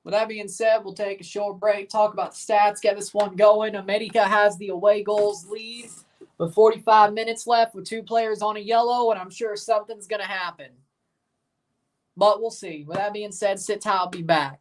With that being said, we'll take a short break, talk about the stats, get this one going. América has the away goals lead with 45 minutes left with 2 players on a yellow, and I'm sure something's going to happen. But we'll see. With that being said, sit tight, I'll be back.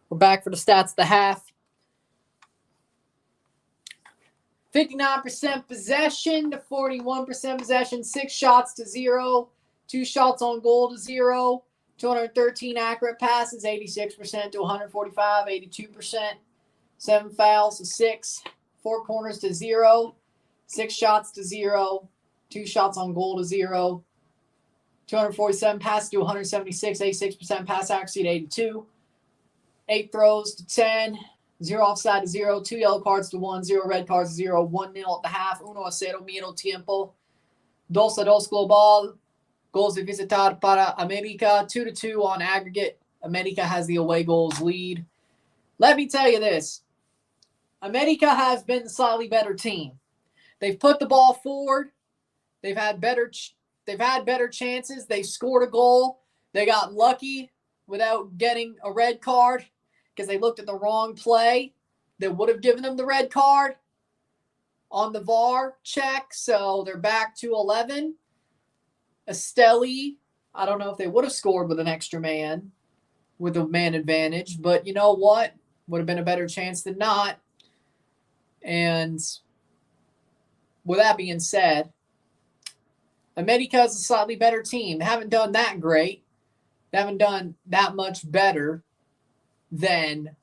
We're back for the stats of the half. 59% possession to 41% possession, 6 shots to 0, 2 shots on goal to 0, 213 accurate passes, 86% to 145, 82%, 7 fouls to 6, 4 corners to 0, 6 shots to 0, 2 shots on goal to 0, 247 passes to 176, 86% pass accuracy to 82, 8 throws to 10, 0 offside to 0, 2 yellow cards to 1, 0 red cards to 0, 1-0 at the half, 1-0 medio tiempo, 2-2 global, goals de visitar para América, 2-2 on aggregate. América has the away goals lead. Let me tell you this. América has been the slightly better team. They've put the ball forward. They've had better chances. They scored a goal. They got lucky without getting a red card because they looked at the wrong play that would have given them the red card on the VAR check. So they're back to 11. Estelí, I don't know if they would have scored with an extra man, with a man advantage, but you know what? Would have been a better chance than not. And with that being said, América is a slightly better team. They haven't done that great, They haven't done that much better than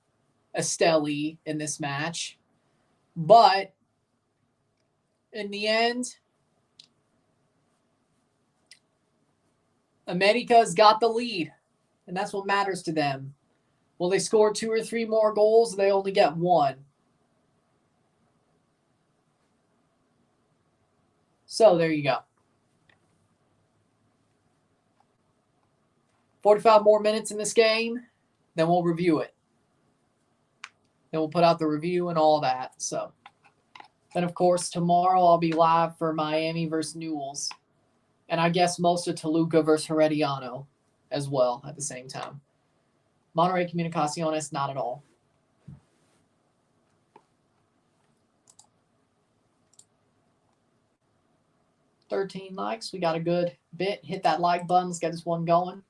Estelí in this match. But in the end, America's got the lead, and that's what matters to them. Will they score 2 or 3 more goals? They only get 1. So there you go. 45 more minutes in this game, then we'll review it. Then we'll put out the review and all that. So then, of course, tomorrow I'll be live for Miami versus Newell's. And I guess most of Toluca versus Herediano as well at the same time. Monterrey Comunicaciones, not at all. $13 likes. We got a good bit. Hit that like button. Let's get this one going.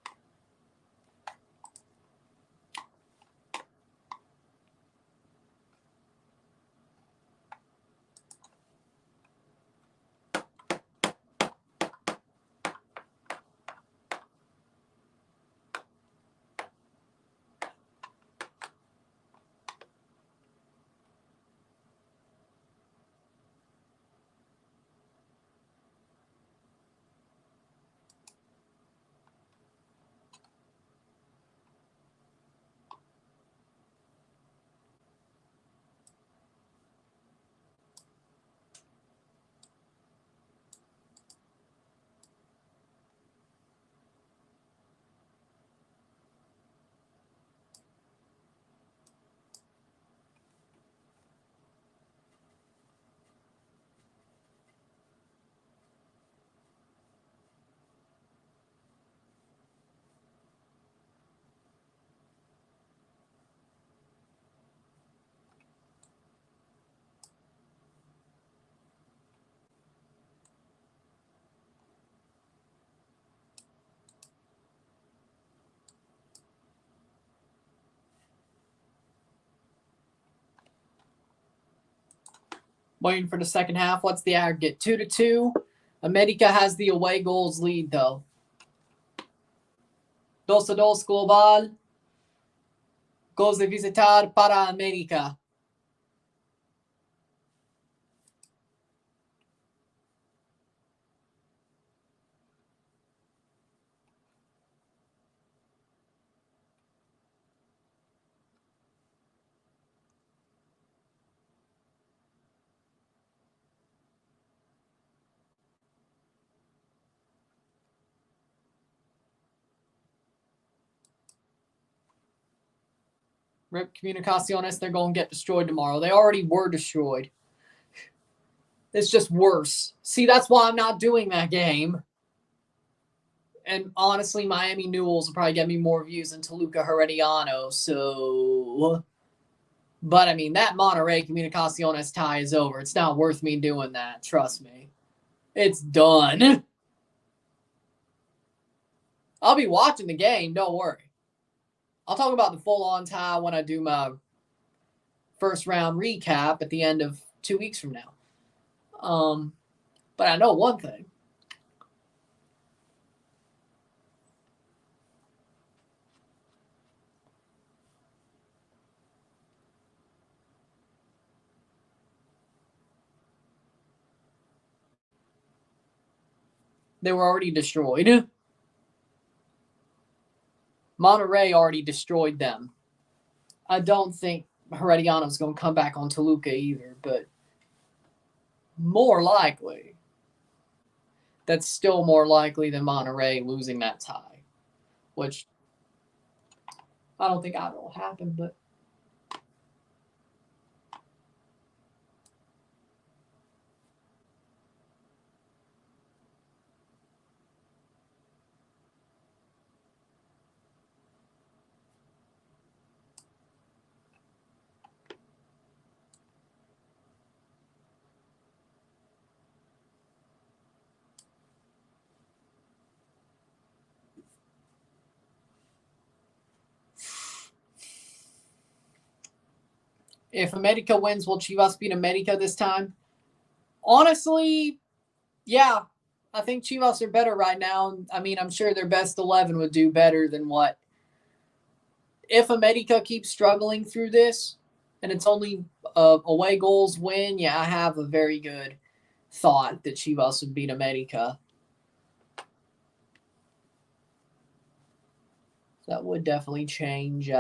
Waiting for the second half. What's the aggregate? 2-2. América has the away goals lead, though. 2-2 global. Goals de visitar para América. Rip Comunicaciones, they're going to get destroyed tomorrow. They already were destroyed. It's just worse. See, that's why I'm not doing that game. And honestly, Miami Newell's will probably get me more views than Toluca Herediano. So, but I mean, that Monterrey Comunicaciones tie is over. It's not worth me doing that. Trust me. It's done. I'll be watching the game. Don't worry. I'll talk about the full-on tie when I do my first round recap at the end of 2 weeks from now. But I know one thing. They were already destroyed. Monterrey already destroyed them. I don't think Herediano's going to come back on Toluca either, but more likely. That's still more likely than Monterrey losing that tie, which I don't think that will happen, but if America wins, will Chivas beat America this time? Honestly, yeah. I think Chivas are better right now. I mean, I'm sure their best 11 would do better than what. If América keeps struggling through this, and it's only away goals win, yeah, I have a very good thought that Chivas would beat América. That would definitely change.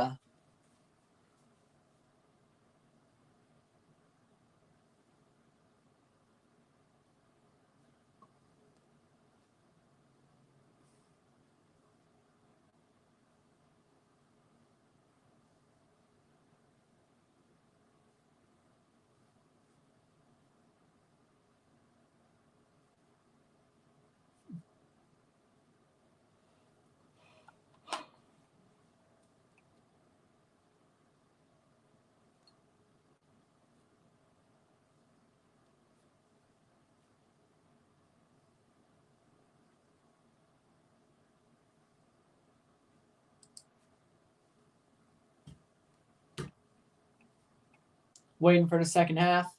Waiting for the second half.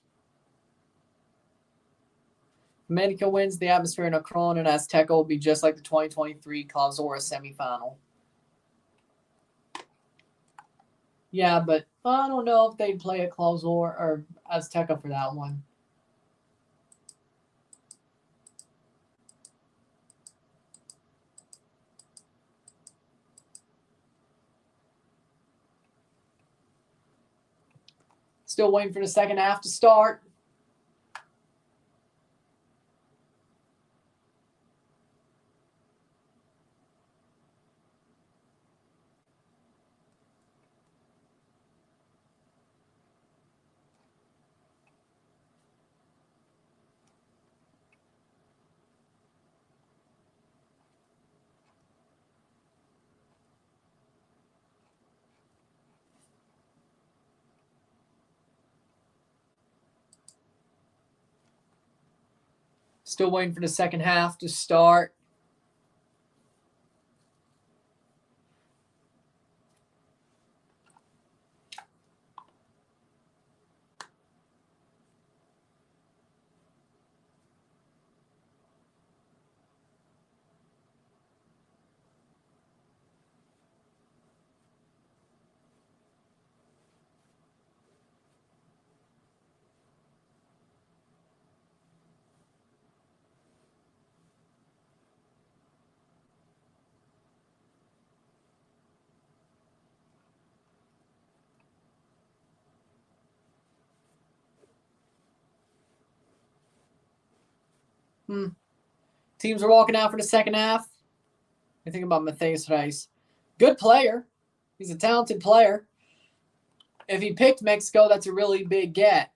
América wins, the atmosphere in Akron and Azteca will be just like the 2023 Clausura semifinal. Yeah, but I don't know if they'd play a Clausura or Azteca for that one. Still waiting for the second half to start. Still waiting for the second half to start. Teams are walking out for the second half. I think about Matheus Reis. Good player. He's a talented player. If he picked Mexico, that's a really big get.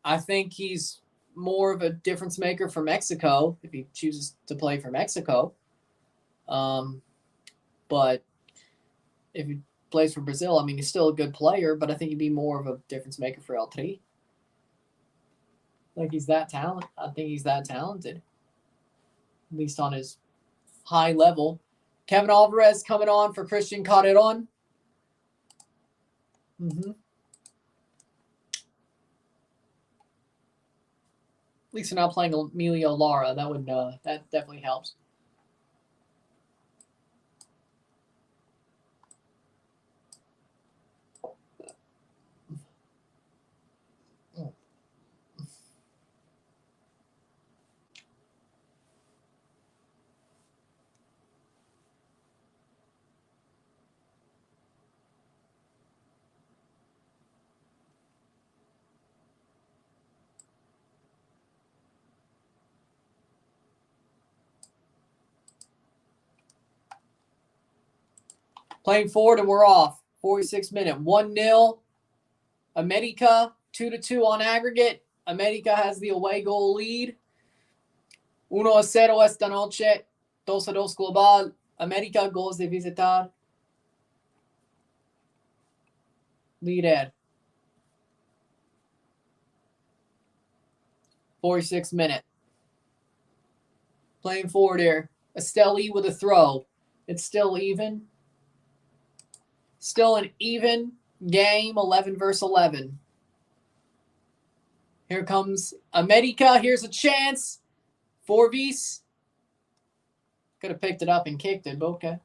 I think he's more of a difference maker for Mexico if he chooses to play for Mexico. But if he plays for Brazil, I mean, he's still a good player, but I think he'd be more of a difference maker for El Tri. Like he's that talent. I think he's that talented, at least on his high level. Kevin Alvarez coming on for Christian Calderon. At least they're not playing Emilio Lara. That would that definitely helps. Playing forward and we're off. 46 minute. 1-0. América 2-2 on aggregate. América has the away goal lead. 1-0 esta noche. 2-2 global. América goals de visitar. Líder. 46 minute. Playing forward here. Estelí with a throw. It's still even. Still an even game, 11 versus 11. Here comes América. Here's a chance 4-Vs. Could have picked it up and kicked it, but okay.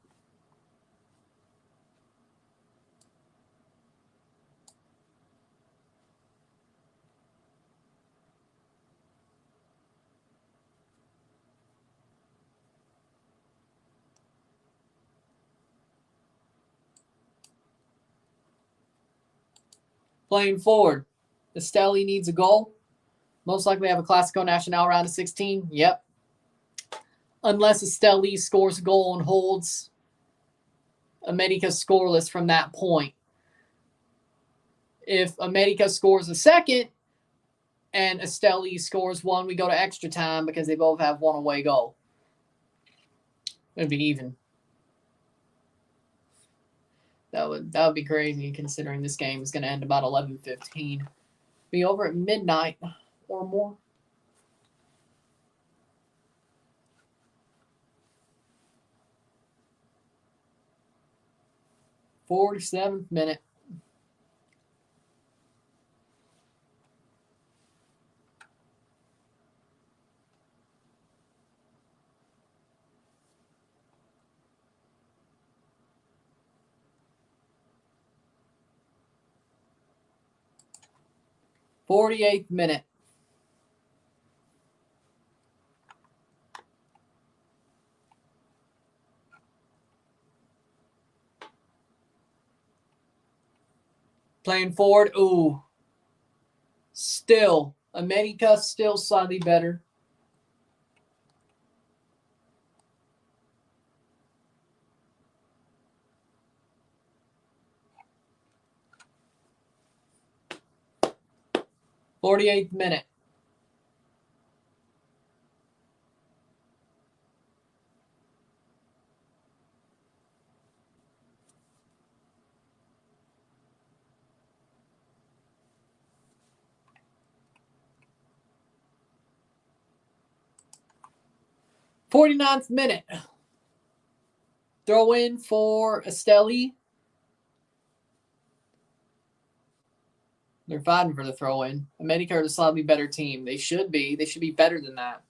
Playing forward. Estelí needs a goal. Most likely have a Clásico Nacional round of 16. Yep. Unless Estelí scores a goal and holds América scoreless from that point. If América scores a second and Estelí scores one, we go to extra time because they both have one away goal. It'd be even. That would be crazy considering this game is going to end about 11:15. Be over at midnight or more. '47th minute. '48th minute. Playing forward. Ooh. Still. América still slightly better. '48th minute. '49th minute. Throw in for Estelí. They're fighting for the throw in. América are the slightly better team. They should be. They should be better than that.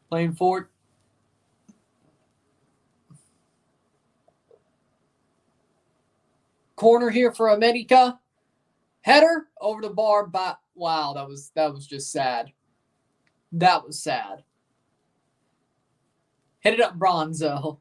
Playing forward. Corner here for América. Header over the bar. But wow, that was just sad. That was sad. Hit it up, Bronzo.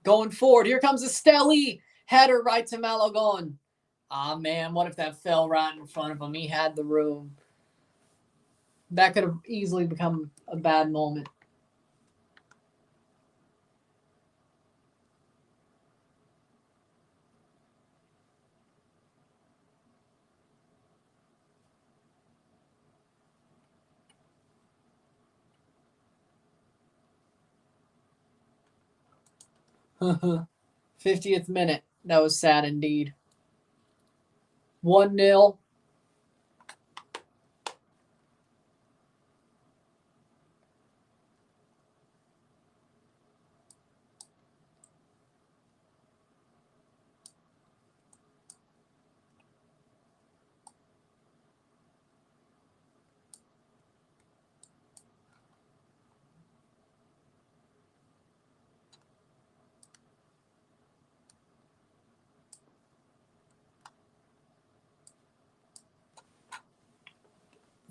Going forward. Here comes Estelí. Header right to Malagon. Ah, man, what if that fell right in front of him? He had the room. That could have easily become a bad moment. '50th minute. That was sad indeed. 1-0.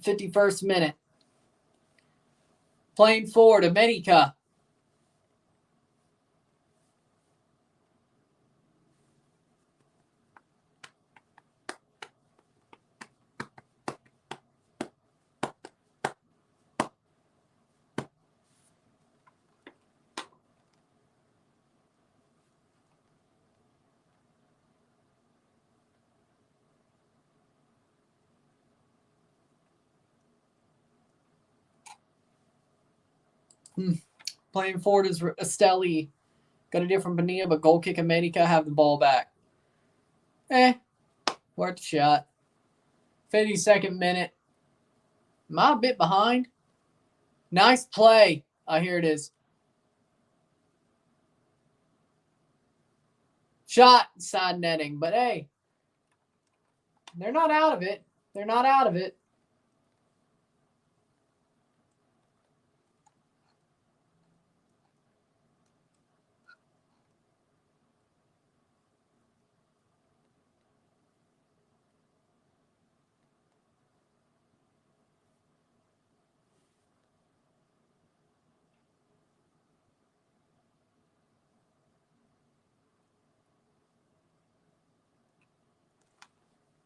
'51st minute. Playing forward, América. Playing forward is Estelí. Got a different Bonilla, but goal kick América have the ball back. Worth the shot. 52nd minute. Am I a bit behind? Nice play. Here it is. Shot, side netting. But hey, they're not out of it. They're not out of it.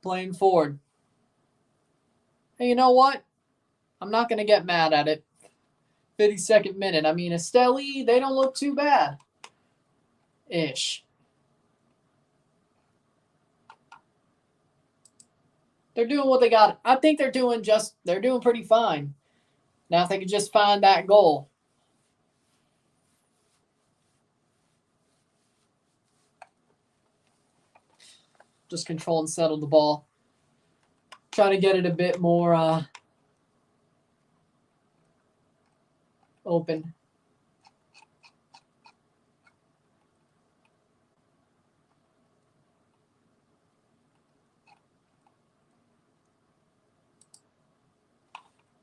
Playing forward. Hey, you know what? I'm not going to get mad at it. 52nd minute. I mean, Estelí, they don't look too bad. Ish. They're doing what they got. I think they're doing pretty fine. Now, if they could just find that goal. Just control and settle the ball. Try to get it a bit more open.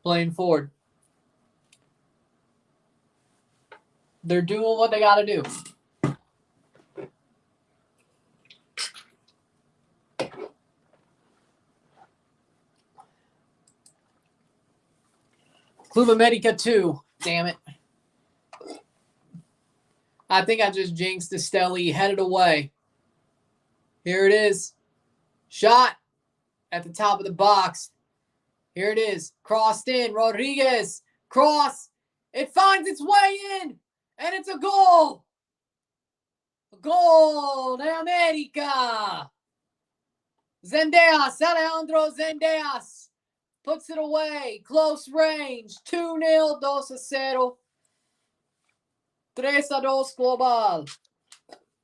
Playing forward. They're doing what they got to do. Club América 2. Damn it. I think I just jinxed Estelí. Headed away. Here it is. Shot at the top of the box. Here it is. Crossed in. Rodriguez. Cross. It finds its way in. And it's a goal. A goal de América. Zendejas. Alejandro Zendejas. Puts it away. Close range. 2-0. 2-0. 3-2 global.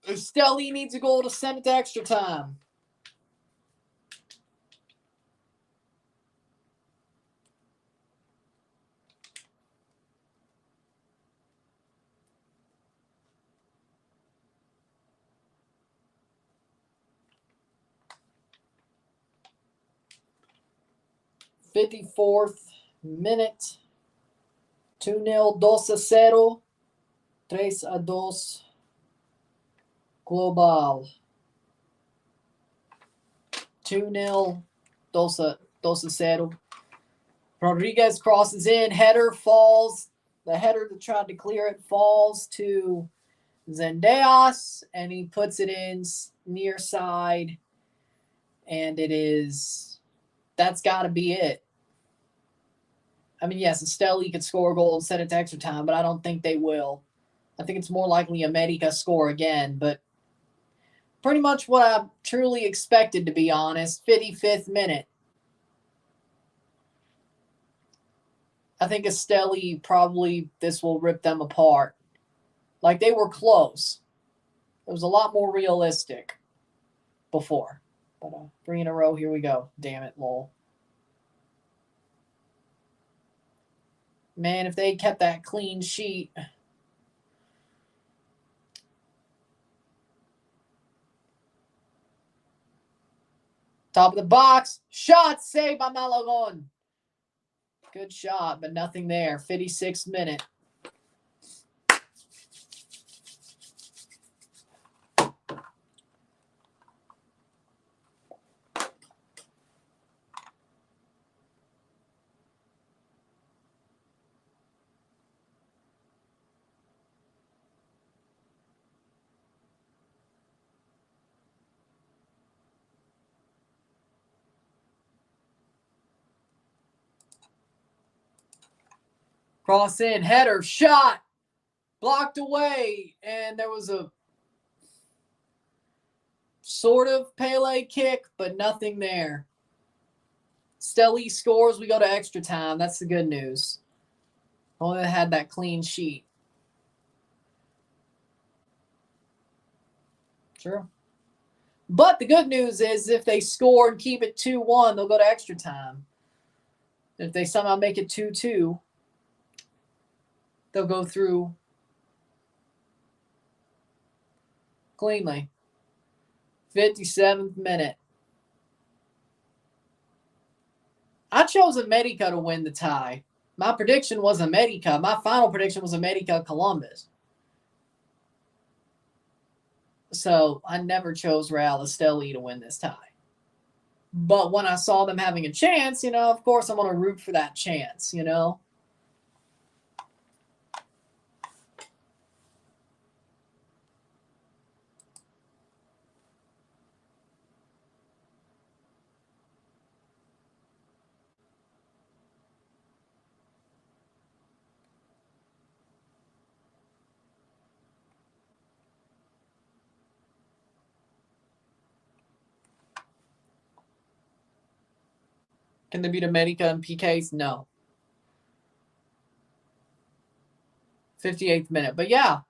Estelí needs a goal to send it to extra time. '54th minute. 2-0, 2-0, 3-2 global. 2-0, 2-0. Rodriguez crosses in. Header falls. The header that tried to clear it falls to Zendejas, and he puts it in near side. And it is, that's got to be it. I mean, yes, Estelí could score a goal and send it to extra time, but I don't think they will. I think it's more likely América score again, but pretty much what I truly expected, to be honest. 55th minute. I think Estelí probably, this will rip them apart. Like, they were close. It was a lot more realistic before. But 3 in a row, here we go. Damn it, lol. Man, if they kept that clean sheet. Top of the box. Shot saved by Malagon. Good shot, but nothing there. 56th minute. Cross in, header, shot, blocked away, and there was a sort of Pele kick, but nothing there. Estelí scores, we go to extra time. That's the good news. Only had that clean sheet. True. But the good news is if they score and keep it 2-1, they'll go to extra time. If they somehow make it 2-2, they'll go through cleanly. 57th minute. I chose América to win the tie. My prediction was América. My final prediction was América Columbus. So I never chose Real Estelí to win this tie. But when I saw them having a chance, of course I'm going to root for that chance, Can they beat América in PKs? No. 58th minute. But yeah,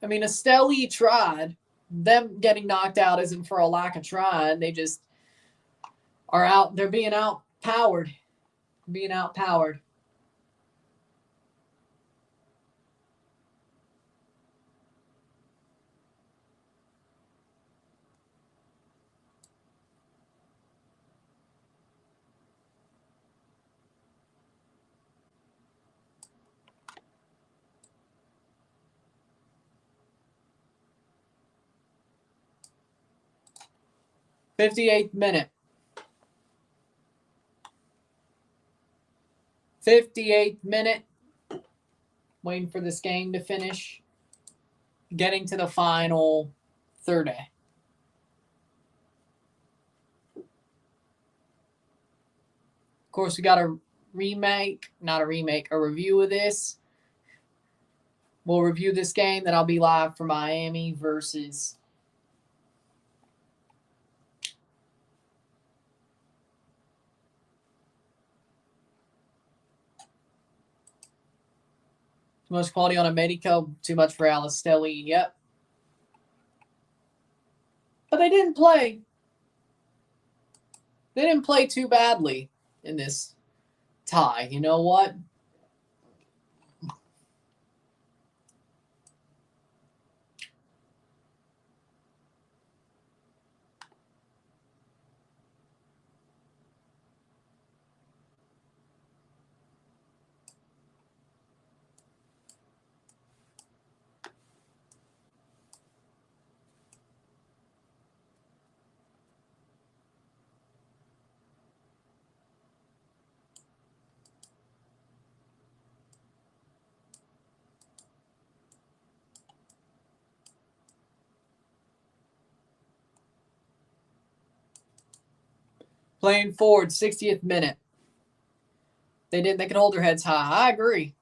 I mean, Estelí tried. Them getting knocked out isn't for a lack of trying. They just are out. They're being outpowered. 58th minute. 58th minute. Waiting for this game to finish. Getting to the final third. Of course, we got a review of this. We'll review this game, then I'll be live for Miami versus too much quality on América, too much for Real Estelí. Yep. But they didn't play. They didn't play too badly in this tie. You know what? Playing forward, 60th minute. They could hold their heads high. I agree.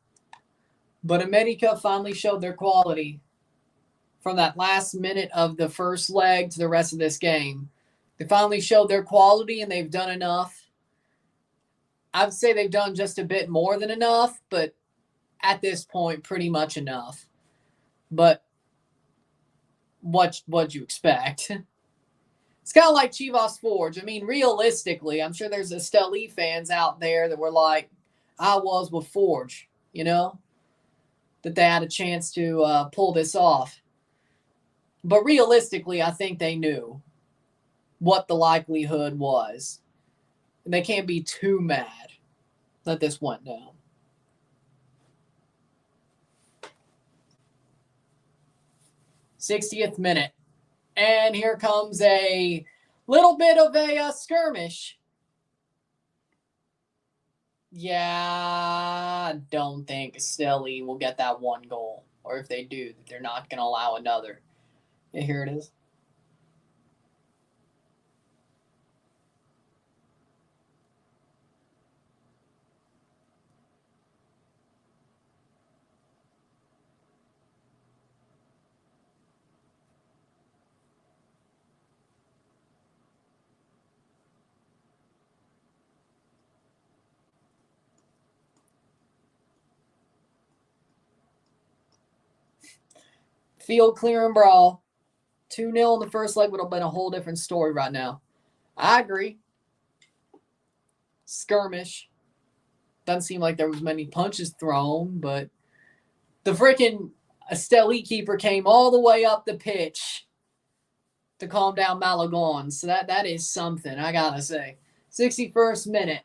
But América finally showed their quality from that last minute of the first leg to the rest of this game. They finally showed their quality, and they've done enough. I'd say they've done just a bit more than enough, but at this point, pretty much enough. But what'd you expect? It's kind of like Chivas Forge. I mean, realistically, I'm sure there's Estelí fans out there that were like I was with Forge, that they had a chance to pull this off. But realistically, I think they knew what the likelihood was. And they can't be too mad that this went down. '60th minute. And here comes a little bit of a skirmish. Yeah, I don't think Estelí will get that one goal. Or if they do, they're not going to allow another. Yeah, here it is. Field clearing brawl. 2-0 in the first leg would have been a whole different story right now. I agree. Skirmish. Doesn't seem like there was many punches thrown, but the freaking Estelí keeper came all the way up the pitch to calm down Malagon. So that is something, I gotta say. 61st minute.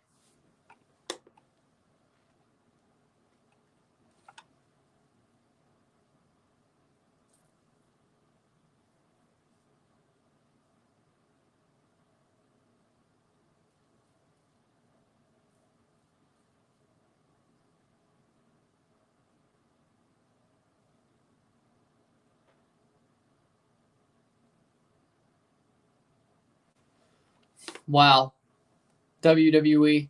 Wow. WWE.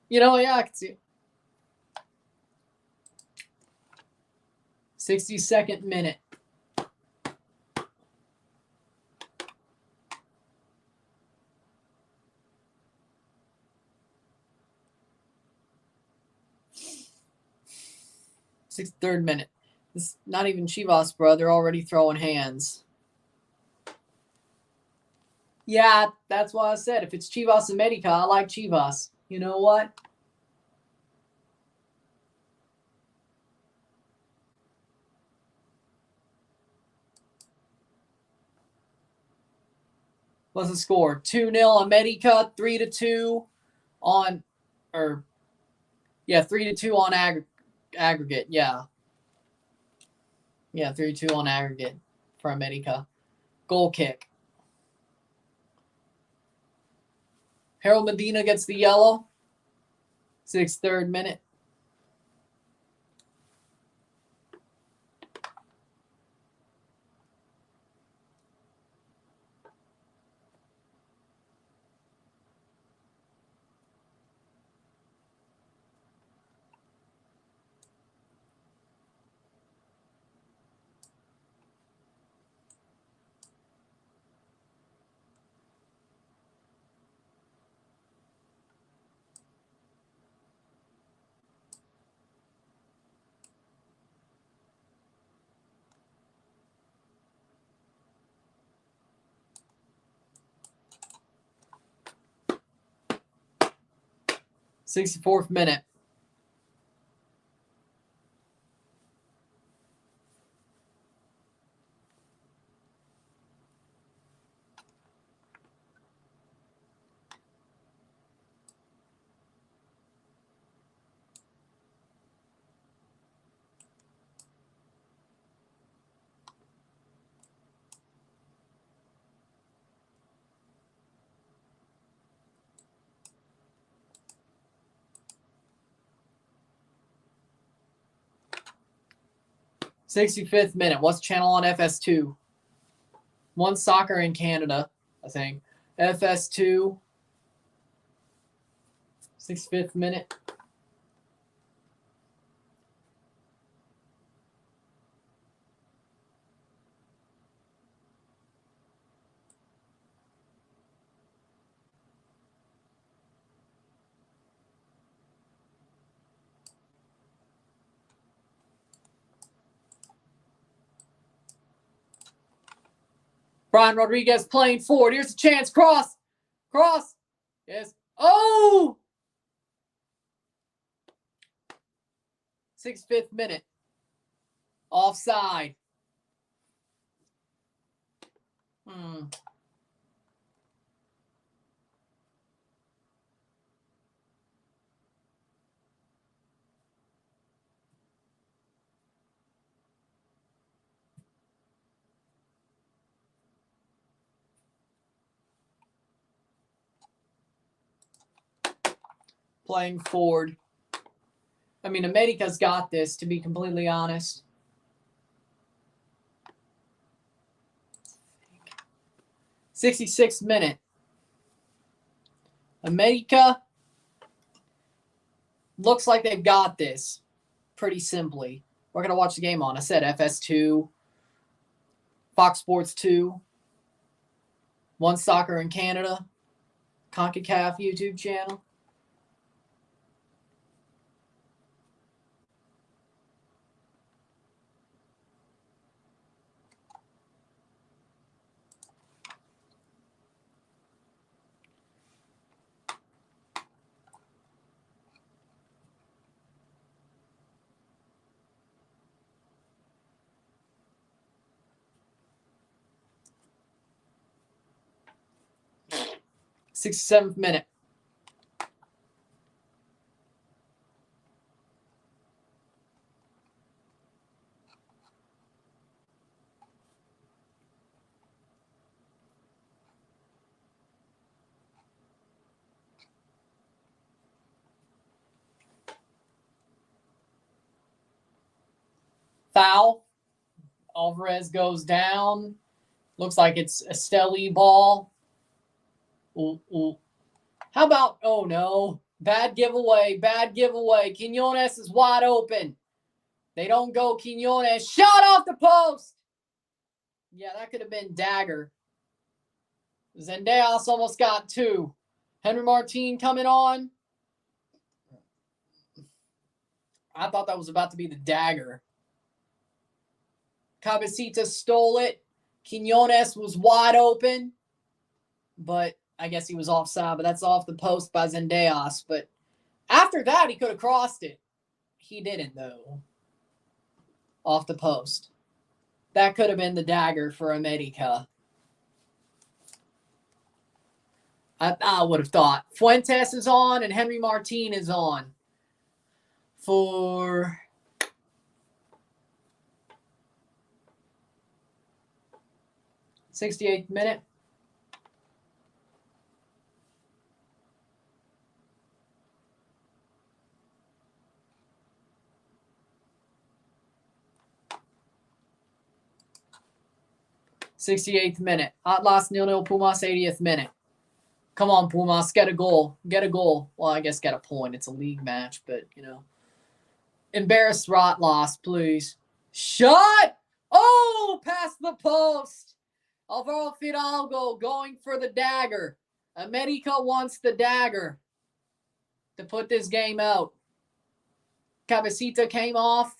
You know, yeah, I can see it. 62nd minute. Third minute. It's not even Chivas, bro. They're already throwing hands. Yeah, that's why I said if it's Chivas América, I like Chivas. You know what? What's the score? 2-0 América, 3-2 on, or, yeah, 3-2 on aggregate. Yeah. Yeah, 3-2 on aggregate for América. Goal kick. Harold Medina gets the yellow. 63rd minute. Sixty-fourth minute. Sixty-fifth minute. What's channel on FS2? One soccer in Canada, I think. FS2. 65th minute. Brian Rodriguez playing forward. Here's a chance. Cross. Cross. Yes. Oh! 65th minute. Offside. Playing forward. I mean, America's got this, to be completely honest. 66th minute. America looks like they've got this pretty simply. We're going to watch the game on. I said FS2, Fox Sports 2, One Soccer in Canada, CONCACAF YouTube channel. 67th minute. Foul. Alvarez goes down. Looks like it's Estelí ball. Ooh, ooh. How about, oh no, bad giveaway, bad giveaway. Quiñones is wide open. They don't go Quiñones. Shot off the post. Yeah, that could have been dagger. Zendejas almost got 2. Henry Martin coming on. I thought that was about to be the dagger. Cabecita stole it. Quiñones was wide open. But I guess he was offside. But that's off the post by Zendejas. But after that, he could have crossed it. He didn't, though. Off the post. That could have been the dagger for América. I would have thought. Fuentes is on and Henry Martin is on. For... '68th minute. '68th minute. Atlas 0-0 Pumas 80th minute. Come on, Pumas, get a goal. Get a goal. Well, I guess get a point. It's a league match, but, you know. Embarrass Atlas, please. Shot! Oh, past the post. Alvaro Fidalgo going for the dagger. América wants the dagger to put this game out. Cabecita came off.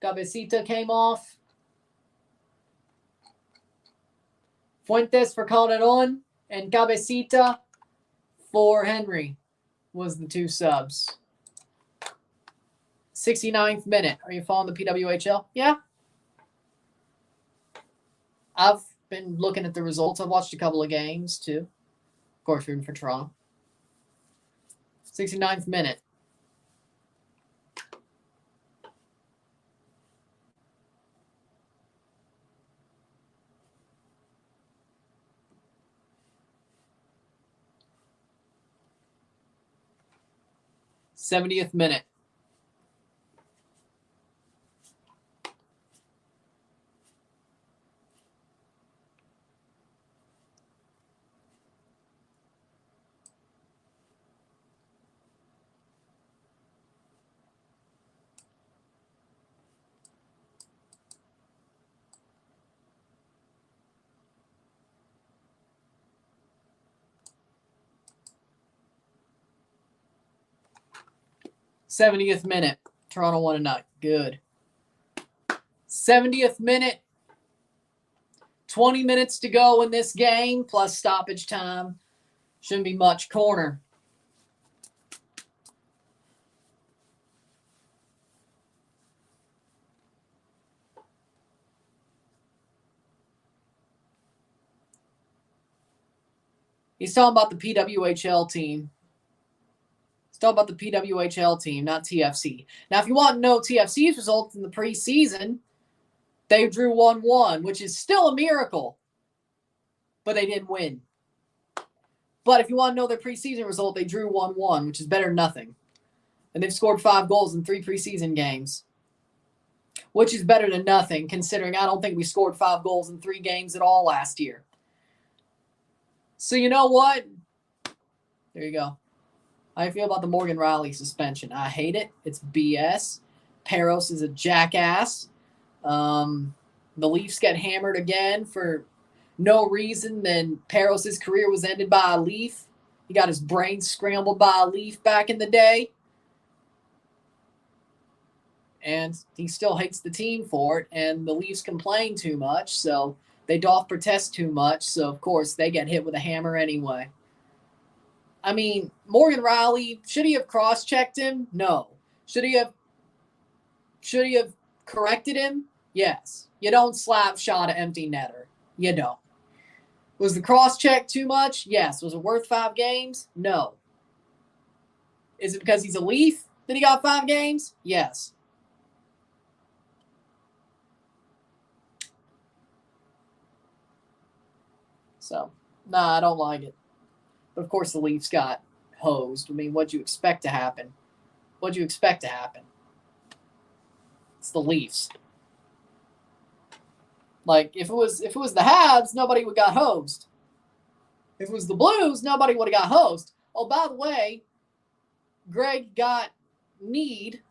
Cabecita came off. Fuentes for Calderon and Cabecita for Henry was the 2 subs. 69th minute. Are you following the PWHL? Yeah. I've been looking at the results. I've watched a couple of games, too. Of course, rooting for Toronto. 69th minute. '70th minute. '70th minute. Toronto won a nut. Good. 70th minute. 20 minutes to go in this game, plus stoppage time. Shouldn't be much. Corner. He's talking about the PWHL team. He's talking about the PWHL team, not TFC. Now, if you want to know TFC's results in the preseason, they drew 1-1, which is still a miracle. But they didn't win. But if you want to know their preseason result, they drew 1-1, which is better than nothing. And they've scored 5 goals in 3 preseason games, which is better than nothing, considering I don't think we scored 5 goals in 3 games at all last year. So you know what? There you go. How do you feel about the Morgan Riley suspension? I hate it. It's BS. Peros is a jackass. The Leafs get hammered again for no reason. Then Peros' career was ended by a Leaf. He got his brain scrambled by a Leaf back in the day. And he still hates the team for it. And the Leafs complain too much, so they doth protest too much. So, of course, they get hit with a hammer anyway. I mean, Morgan Riley, should he have cross-checked him? No. Should he have corrected him? Yes. You don't slap shot an empty netter. You don't. Was the cross-check too much? Yes. Was it worth 5 games? No. Is it because he's a Leaf that he got 5 games? Yes. So, nah, I don't like it. But of course the Leafs got hosed. I mean, what'd you expect to happen? What'd you expect to happen? It's the Leafs. Like, if it was the Habs, nobody would got hosed. If it was the Blues, nobody would have got hosed. Oh, by the way, Greg got kneed.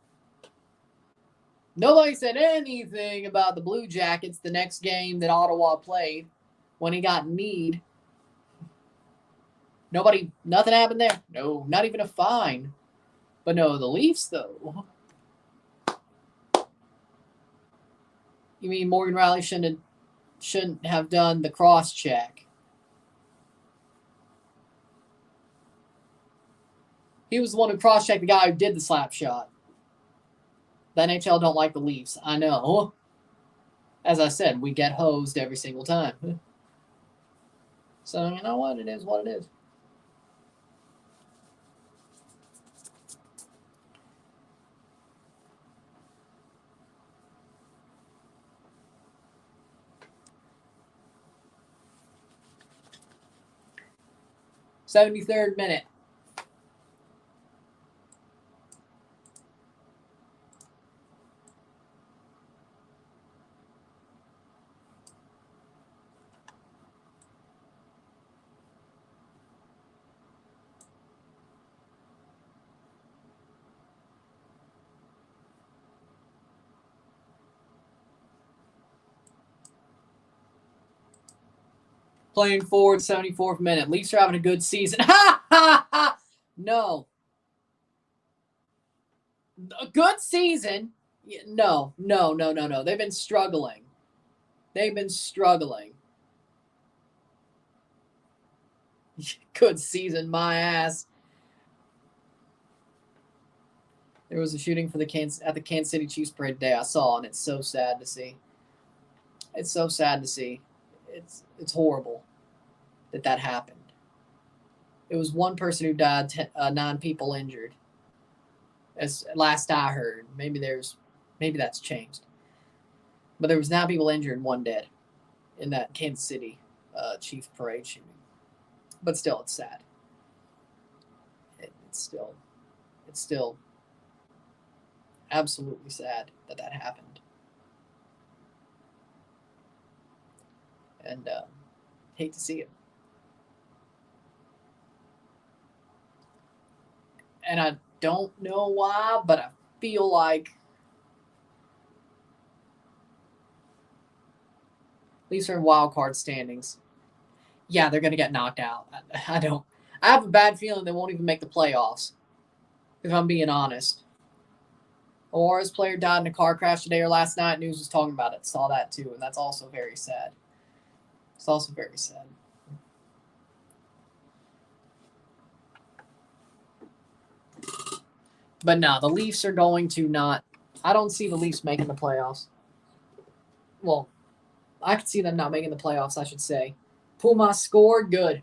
Nobody said anything about the Blue Jackets the next game that Ottawa played when he got kneed. Nothing happened there. No, not even a fine. But no, the Leafs, though. You mean Morgan Riley shouldn't have done the cross-check? He was the one who cross-checked the guy who did the slap shot. The NHL don't like the Leafs. I know. As I said, we get hosed every single time. So, you know what? It is what it is. '73rd minute. Playing forward, 74th minute. Leafs are having a good season. Ha ha ha! No. A good season? No. They've been struggling. Good season, my ass. There was a shooting for the Kansas City Chiefs parade today. I saw, and it's so sad to see. It's so sad to see. It's horrible that happened. It was one person who died, 9 people injured. As last I heard, maybe that's changed. But there was 9 people injured and 1 dead in that Kansas City Chiefs parade shooting. But still, it's sad. It's still absolutely sad that happened. And hate to see it. And I don't know why, but I feel like Leafs are in wild card standings. Yeah, they're going to get knocked out. I have a bad feeling they won't even make the playoffs, if I'm being honest. Awar's player died in a car crash today or last night. News was talking about it. Saw that too, and that's also very sad. It's also very sad. But no, the Leafs are going to not. I don't see the Leafs making the playoffs. Well, I could see them not making the playoffs, I should say. Puma scored. Good.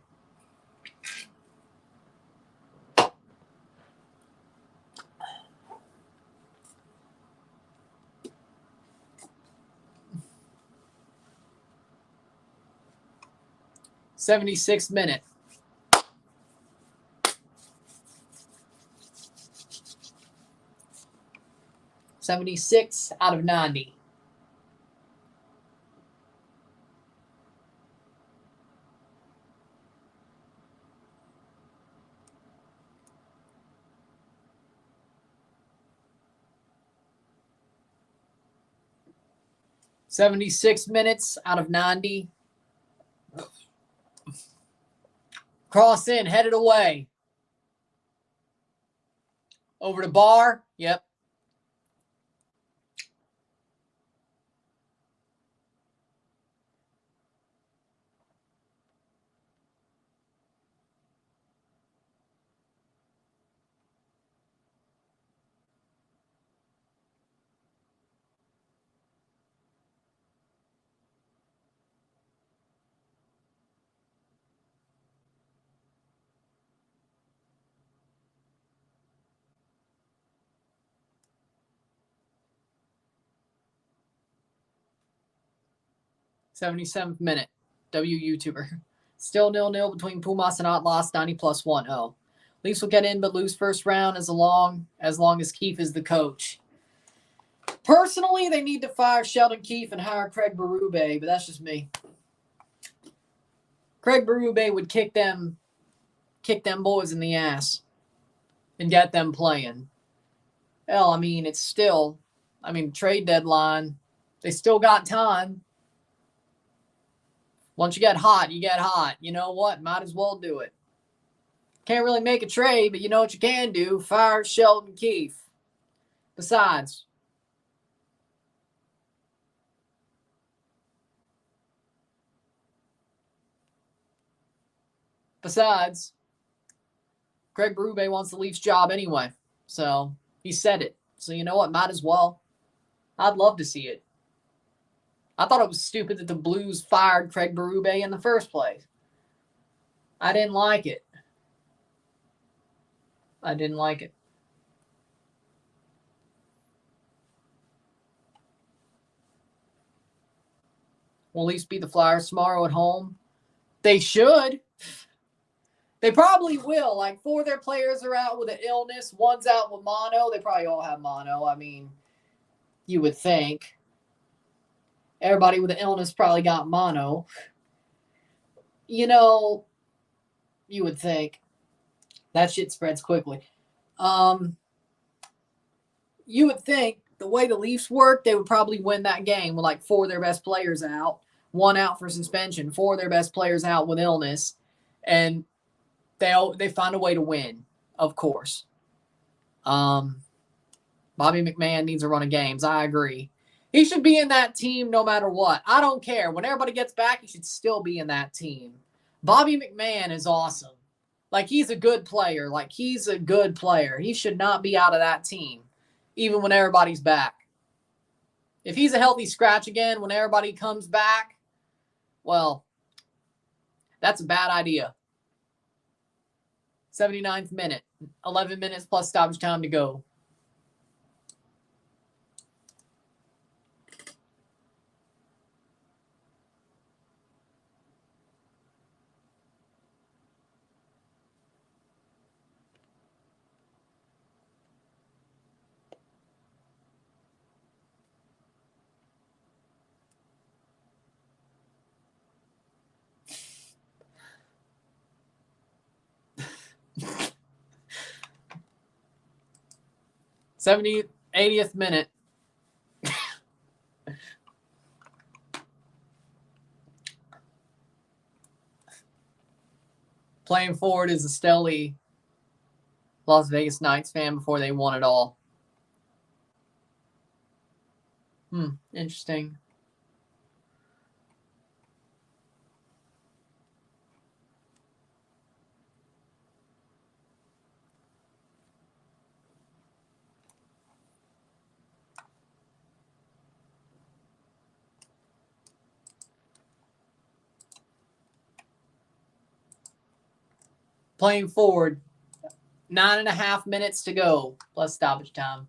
'76th minute. '76 out of 90. '76 minutes out of 90. Cross in, headed away. Over to Bar. Yep. 77th minute. YouTuber. Still 0-0 between Pumas and Atlas, 90+1. Oh. Leafs will get in but lose first round as long as Keefe is the coach. Personally, they need to fire Sheldon Keefe and hire Craig Berube, but that's just me. Craig Berube would kick them boys in the ass and get them playing. Hell, I mean, it's still, trade deadline. They still got time. Once you get hot, you get hot. You know what? Might as well do it. Can't really make a trade, but you know what you can do? Fire Sheldon Keefe. Besides, Craig Berube wants the Leafs job anyway. So he said it. So you know what? Might as well. I'd love to see it. I thought it was stupid that the Blues fired Craig Berube in the first place. I didn't like it. Will Leafs beat the Flyers tomorrow at home? They should. They probably will. Like, 4 of their players are out with an illness. One's out with mono. They probably all have mono. I mean, you would think. Everybody with an illness probably got mono. You know, you would think. That shit spreads quickly. You would think the way the Leafs work, they would probably win that game with like 4 of their best players out. 1 out for suspension. 4 of their best players out with illness. And they find a way to win, of course. Bobby McMahon needs a run of games. I agree. He should be in that team no matter what. I don't care. When everybody gets back, he should still be in that team. Bobby McMahon is awesome. Like, he's a good player. He should not be out of that team, even when everybody's back. If he's a healthy scratch again when everybody comes back, well, that's a bad idea. 79th minute. 11 minutes plus stoppage time to go. th 80th minute. Playing forward is Estelí, Las Vegas Knights fan before they won it all. Interesting. Playing forward, 9.5 minutes to go, plus stoppage time.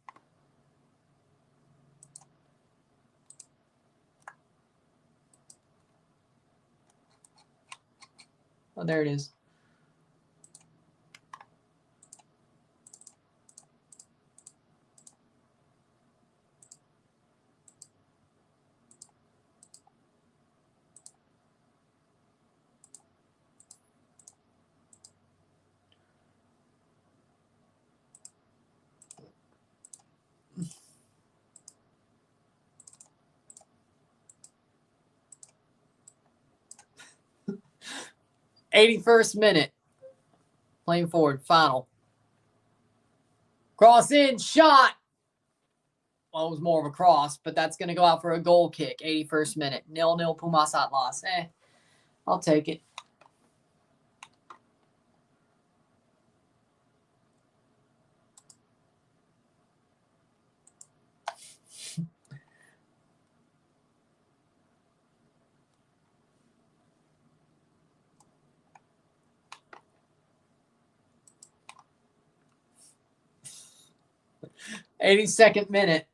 Oh, there it is. '81st minute. Playing forward, final. Cross in, shot. Well, it was more of a cross, but that's going to go out for a goal kick. 81st minute. 0-0 Pumas Atlas. I'll take it. '82nd minute.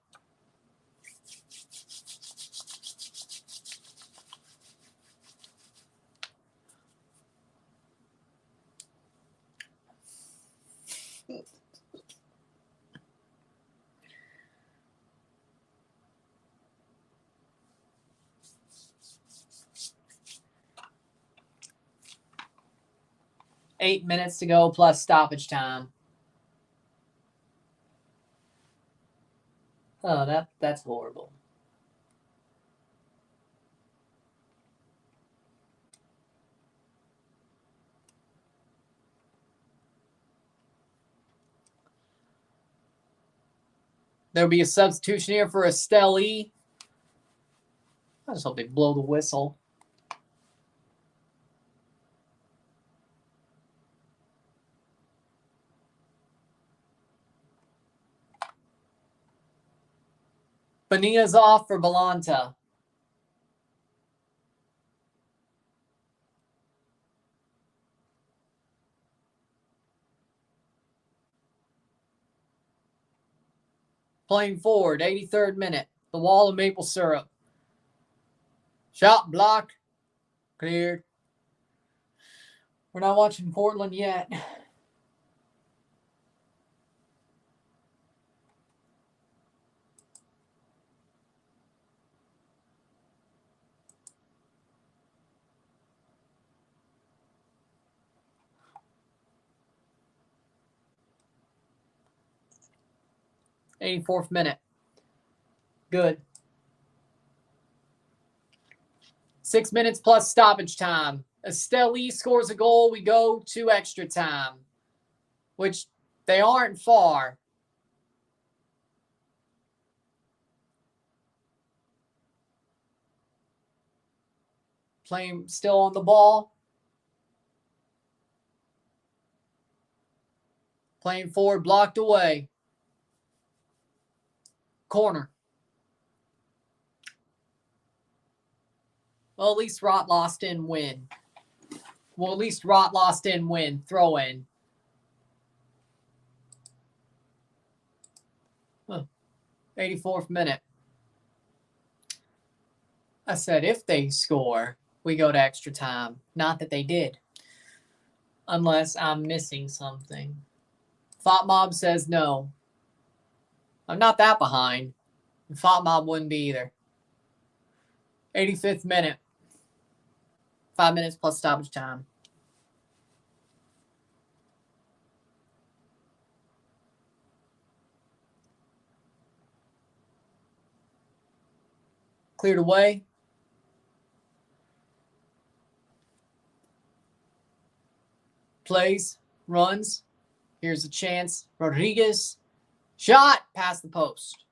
8 minutes to go plus stoppage time. Oh, that's horrible. There'll be a substitution here for Estelí. I just hope they blow the whistle. Bonilla's off for Balanta. Playing forward, 83rd minute. The wall of maple syrup. Shot blocked. Cleared. We're not watching Portland yet. '84th minute. Good. 6 minutes plus stoppage time. Estelí scores a goal. We go to extra time, which they aren't far. Playing still on the ball. Playing forward, blocked away. Corner. Well, at least Rot didn't win. Throw in. 84th minute. I said if they score, we go to extra time. Not that they did. Unless I'm missing something. Thought Mob says no. I'm not that behind. Thought Mob wouldn't be either. 85th minute. 5 minutes plus stoppage time. Cleared away. Plays. Runs. Here's a chance. Rodriguez. Shot. Past the post.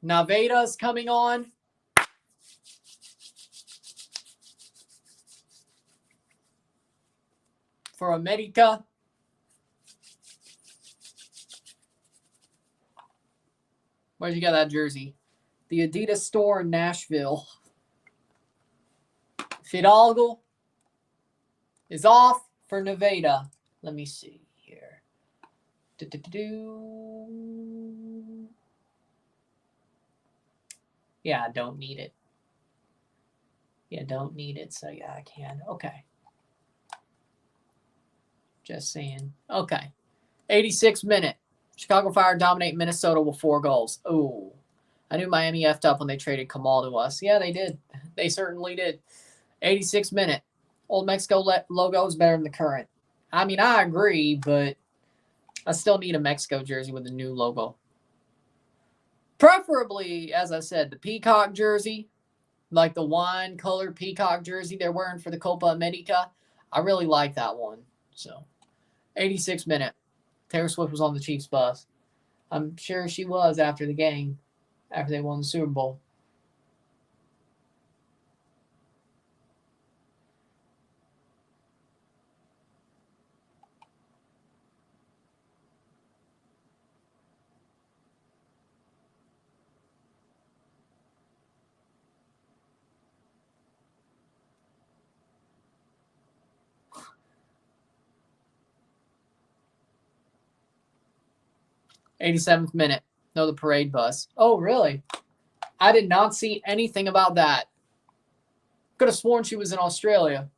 Naveda's coming on. For América. Where'd you get that jersey? The Adidas store in Nashville. Fidalgo is off for Nevada. Let me see here. Yeah, I don't need it. So yeah, I can. Okay. Just saying. Okay. 86th minute. Chicago Fire dominate Minnesota with 4 goals. Oh, I knew Miami effed up when they traded Kamal to us. Yeah, they did. They certainly did. 86th minute. Old Mexico logo is better than the current. I mean, I agree, but I still need a Mexico jersey with a new logo. Preferably, as I said, the peacock jersey, like the wine-colored peacock jersey they're wearing for the Copa America. I really like that one. So, 86th minute. Taylor Swift was on the Chiefs bus. I'm sure she was after the game, after they won the Super Bowl. '87th minute. No, the parade bus. Oh, really? I did not see anything about that. Could have sworn she was in Australia.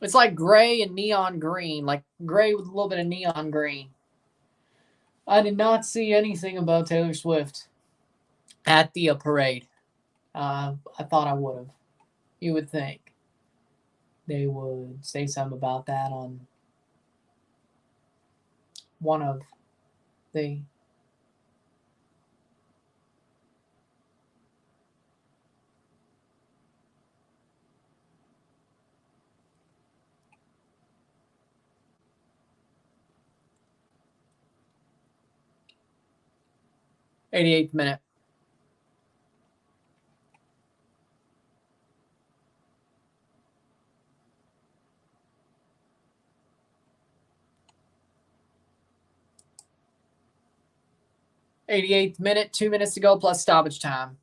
It's like gray and neon green. Like gray with a little bit of neon green. I did not see anything about Taylor Swift at the parade. I thought I would have. You would think they would say something about that on one of the. '88th minute. '88th minute, 2 minutes to go plus stoppage time.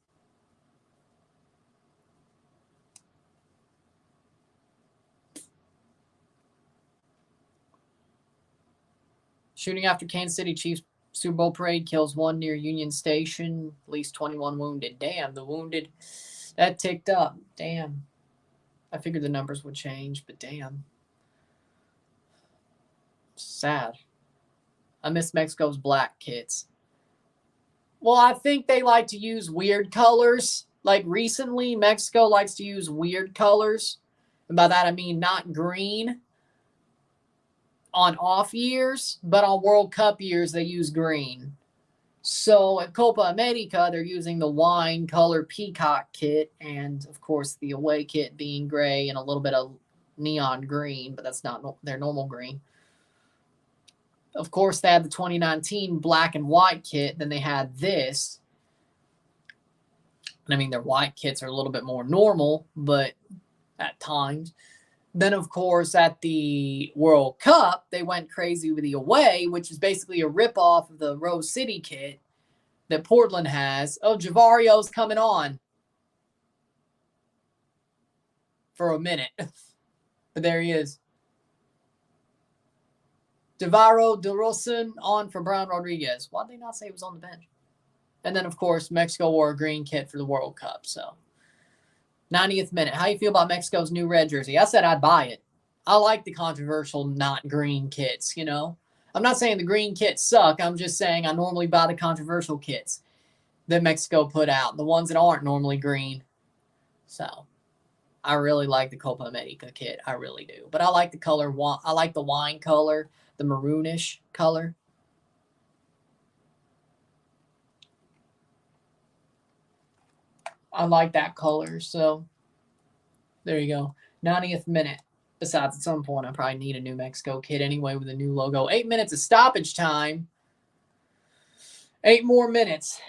Shooting after Kansas City Chiefs Super Bowl parade kills one near Union Station. At least 21 wounded. Damn, the wounded. That ticked up. Damn. I figured the numbers would change, but damn. Sad. I miss Mexico's black kits. Well, I think they like to use weird colors. Like recently, Mexico likes to use weird colors. And by that I mean not green on off years, but on World Cup years they use green. So at Copa America, they're using the wine color peacock kit, and of course the away kit being gray and a little bit of neon green, but that's not their normal green. Of course, they had the 2019 black and white kit. Then they had this. And I mean, their white kits are a little bit more normal, but at times. Then, of course, at the World Cup, they went crazy with the away, which is basically a ripoff of the Rose City kit that Portland has. Oh, Javario's coming on for a minute. But there he is. Devaro DeRosen on for Brown Rodriguez. Why did they not say he was on the bench? And then, of course, Mexico wore a green kit for the World Cup. So, 90th minute. How you feel about Mexico's new red jersey? I said I'd buy it. I like the controversial not green kits, you know. I'm not saying the green kits suck. I'm just saying I normally buy the controversial kits that Mexico put out, the ones that aren't normally green. So, I really like the Copa America kit. I really do. But I like the color. I like the wine color, the maroonish color. I like that color. So, there you go. 90th minute. Besides, at some point, I probably need a New Mexico kit anyway with a new logo. 8 minutes of stoppage time. 8 more minutes.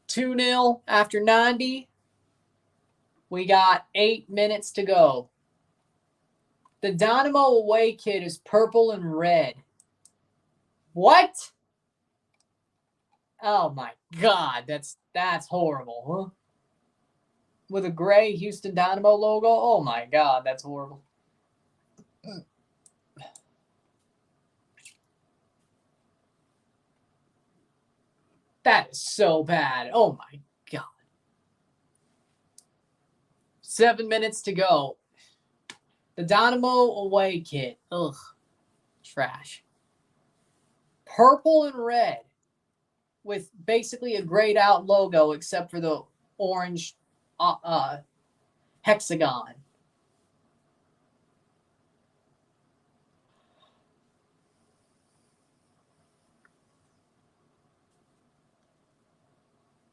Two 0 after 90. We got 8 minutes to go. The Dynamo away kit is purple and red. What? Oh my God, that's horrible, huh? With a gray Houston Dynamo logo? Oh my God, that's horrible. That is so bad. Oh my God. 7 minutes to go. The Dynamo away kit. Ugh. Trash. Purple and red with basically a grayed out logo except for the orange hexagon.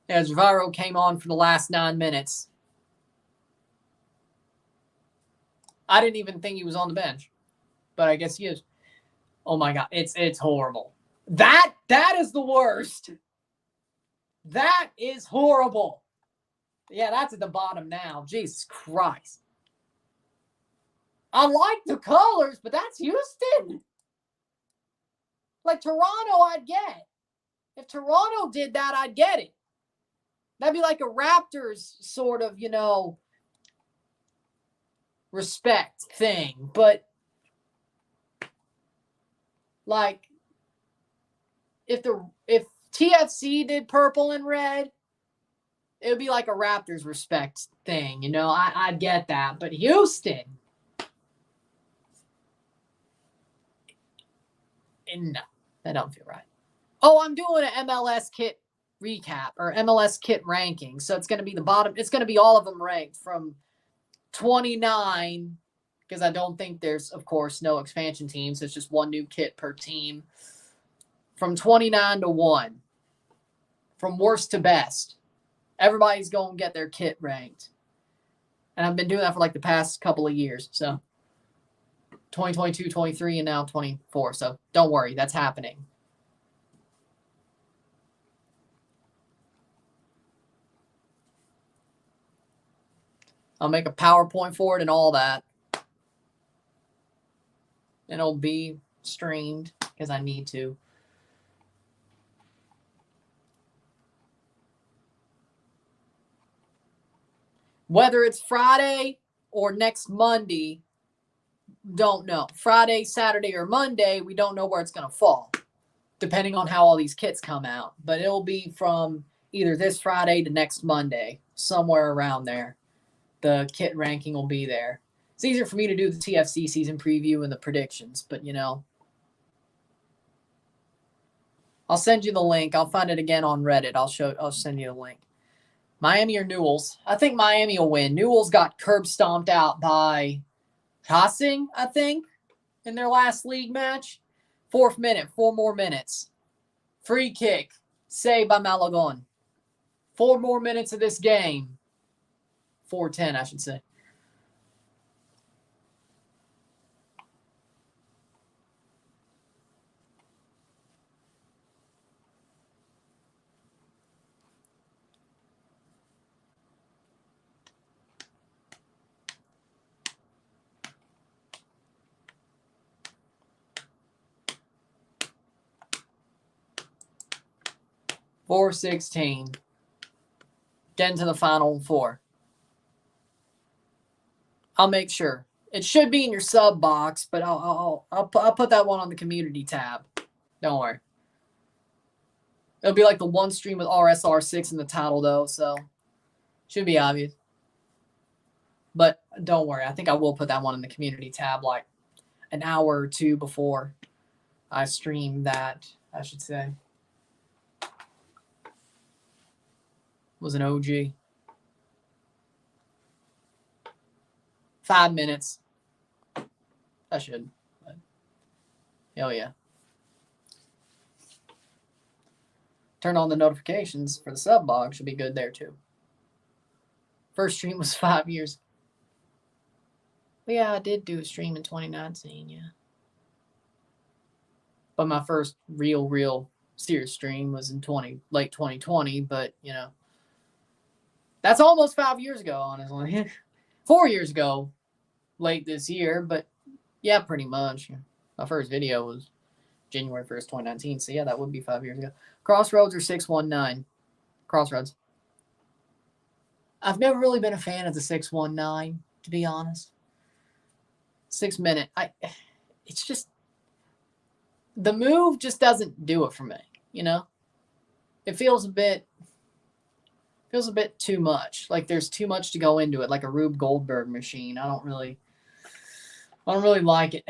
Yeah, Javaro came on for the last 9 minutes. I didn't even think he was on the bench, but I guess he is. Oh my God, it's horrible. That is the worst. That is horrible. Yeah, that's at the bottom now. Jesus Christ. I like the colors, but that's Houston. Like Toronto, I'd get. If Toronto did that, I'd get it. That'd be like a Raptors sort of, respect thing. But like if TFC did purple and red, it would be like a Raptors respect thing, you know. I'd get that, but Houston, no, that don't feel right. Oh, I'm doing an MLS kit recap or MLS kit ranking, so it's going to be the bottom. It's going to be all of them ranked from 29, because I don't think there's, of course, no expansion teams. It's just one new kit per team. From 29 to 1. From worst to best. Everybody's going to get their kit ranked. And I've been doing that for like the past couple of years. So 2022, 23, and now 24. So don't worry, that's happening. I'll make a PowerPoint for it and all that. And it'll be streamed because I need to. Whether it's Friday or next Monday, don't know. Friday, Saturday, or Monday, we don't know where it's going to fall, depending on how all these kits come out. But it'll be from either this Friday to next Monday, somewhere around there. The kit ranking will be there. It's easier for me to do the TFC season preview and the predictions, but, you know. I'll send you the link. I'll find it again on Reddit. I'll send you the link. Miami or Newell's? I think Miami will win. Newell's got curb stomped out by Racing, I think, in their last league match. 4th minute, 4 more minutes. Free kick, saved by Malagon. 4 more minutes of this game. 4:10, I should say. $4.16. Getting to the final 4. I'll make sure. It should be in your sub box, but I'll put that one on the community tab. Don't worry. It'll be like the one stream with RSR6 in the title, though, so should be obvious. But don't worry. I think I will put that one in the community tab like an hour or 2 before I stream that, I should say. Was an OG. 5 minutes. I should. But hell yeah. Turn on the notifications for the sub box. Should be good there too. First stream was 5 years. But yeah, I did do a stream in 2019, yeah. But my first real serious stream was in late 2020, but you know. That's almost 5 years ago, honestly. 4 years ago, late this year, but yeah, pretty much. My first video was January 1st, 2019, so yeah, that would be 5 years ago. Crossroads or 619? Crossroads. I've never really been a fan of the 619, to be honest. 6 minute. It's just, the move just doesn't do it for me, you know? It feels a bit too much. Like there's too much to go into it, like a Rube Goldberg machine. I don't really like it.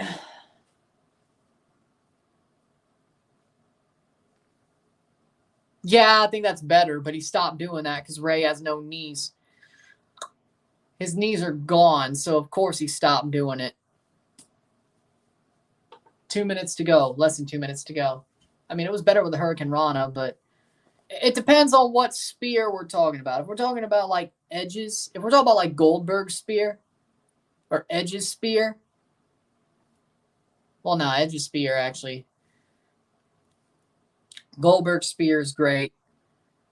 Yeah, I think that's better, but he stopped doing that because Ray has no knees. His knees are gone, so of course he stopped doing it. 2 minutes to go. Less than 2 minutes to go. I mean, it was better with the Hurricane Rana, but it depends on what spear we're talking about. If we're talking about like Edge's, if we're talking about like Goldberg's spear or Edge's spear, well, no, Edge's spear actually. Goldberg's spear is great.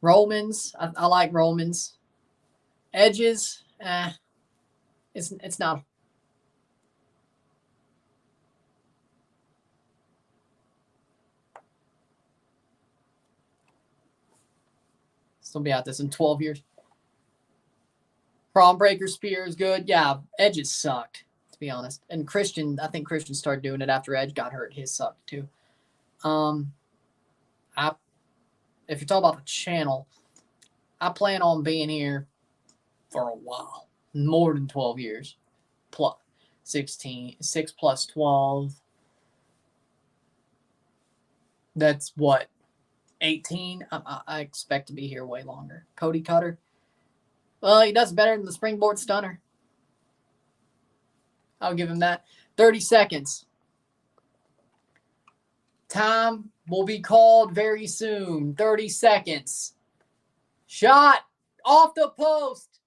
Roman's, I like Roman's. Edge's, it's not. Still be at this in 12 years. Prom Breaker spear is good. Yeah, Edge's sucked, to be honest. And Christian, I think Christian started doing it after Edge got hurt. His sucked too. If you're talking about the channel, I plan on being here for a while. More than 12 years. Plus 16. 6 plus 12. That's what? 18? I expect to be here way longer. Cody Cutter. Well, he does better than the springboard stunner. I'll give him that. 30 seconds. Time will be called very soon. 30 seconds. Shot off the post.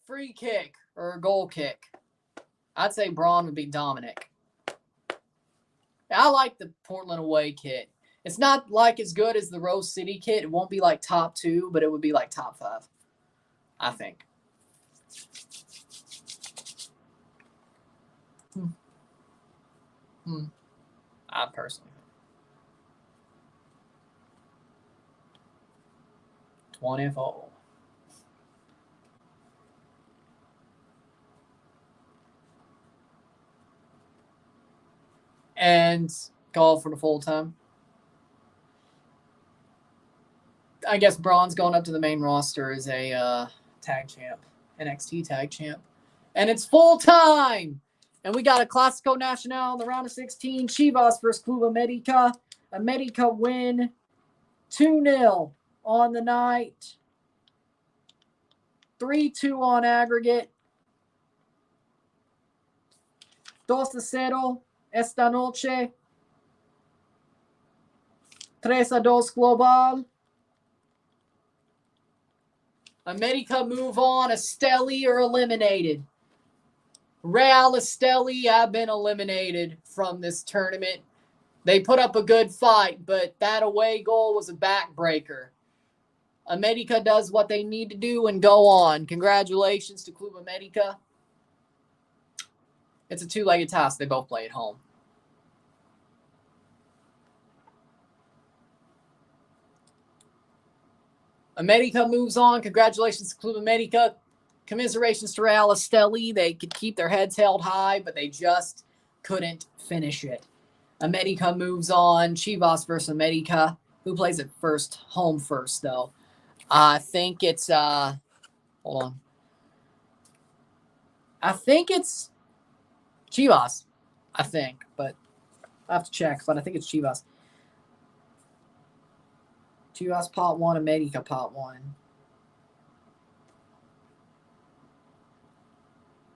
Free kick or goal kick. I'd say Braun would be Dominic. I like the Portland away kit. It's not like as good as the Rose City kit. It won't be like top 2, but it would be like top 5, I think. I personally. 24. And call for the full time. I guess Braun's going up to the main roster as a tag champ, NXT tag champ. And it's full time. And we got a Clásico Nacional in the round of 16. Chivas versus Club América. América win 2-0 on the night. 3-2 on aggregate. 2-0 esta noche. 3-2 global. América move on. Estelí are eliminated. Real Estelí have been eliminated from this tournament. They put up a good fight, but that away goal was a backbreaker. América does what they need to do and go on. Congratulations to Club América. It's a two-legged task. They both play at home. América moves on. Congratulations to Club América. Commiserations to Real Estelí. They could keep their heads held high, but they just couldn't finish it. América moves on. Chivas versus América. Who plays it first? Home first, though. I think it's hold on. I think it's Chivas. I think, but I have to check. But I think it's Chivas. Chivas pot 1, América pot 1.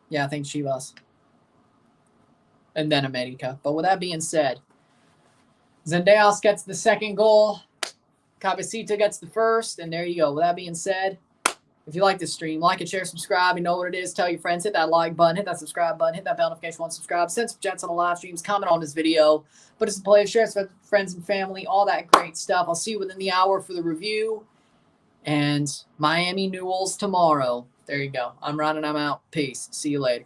Yeah, I think Chivas. And then América. But with that being said, Zendejas gets the second goal. Cabecita gets the first. And there you go. With that being said, if you like this stream, like it, share, subscribe. You know what it is. Tell your friends. Hit that like button. Hit that subscribe button. Hit that bell notification once subscribe. Send some chats on the live streams. Comment on this video. Put us in play. Share it with friends and family. All that great stuff. I'll see you within the hour for the review. And Miami Newells tomorrow. There you go. I'm Ron and I'm out. Peace. See you later.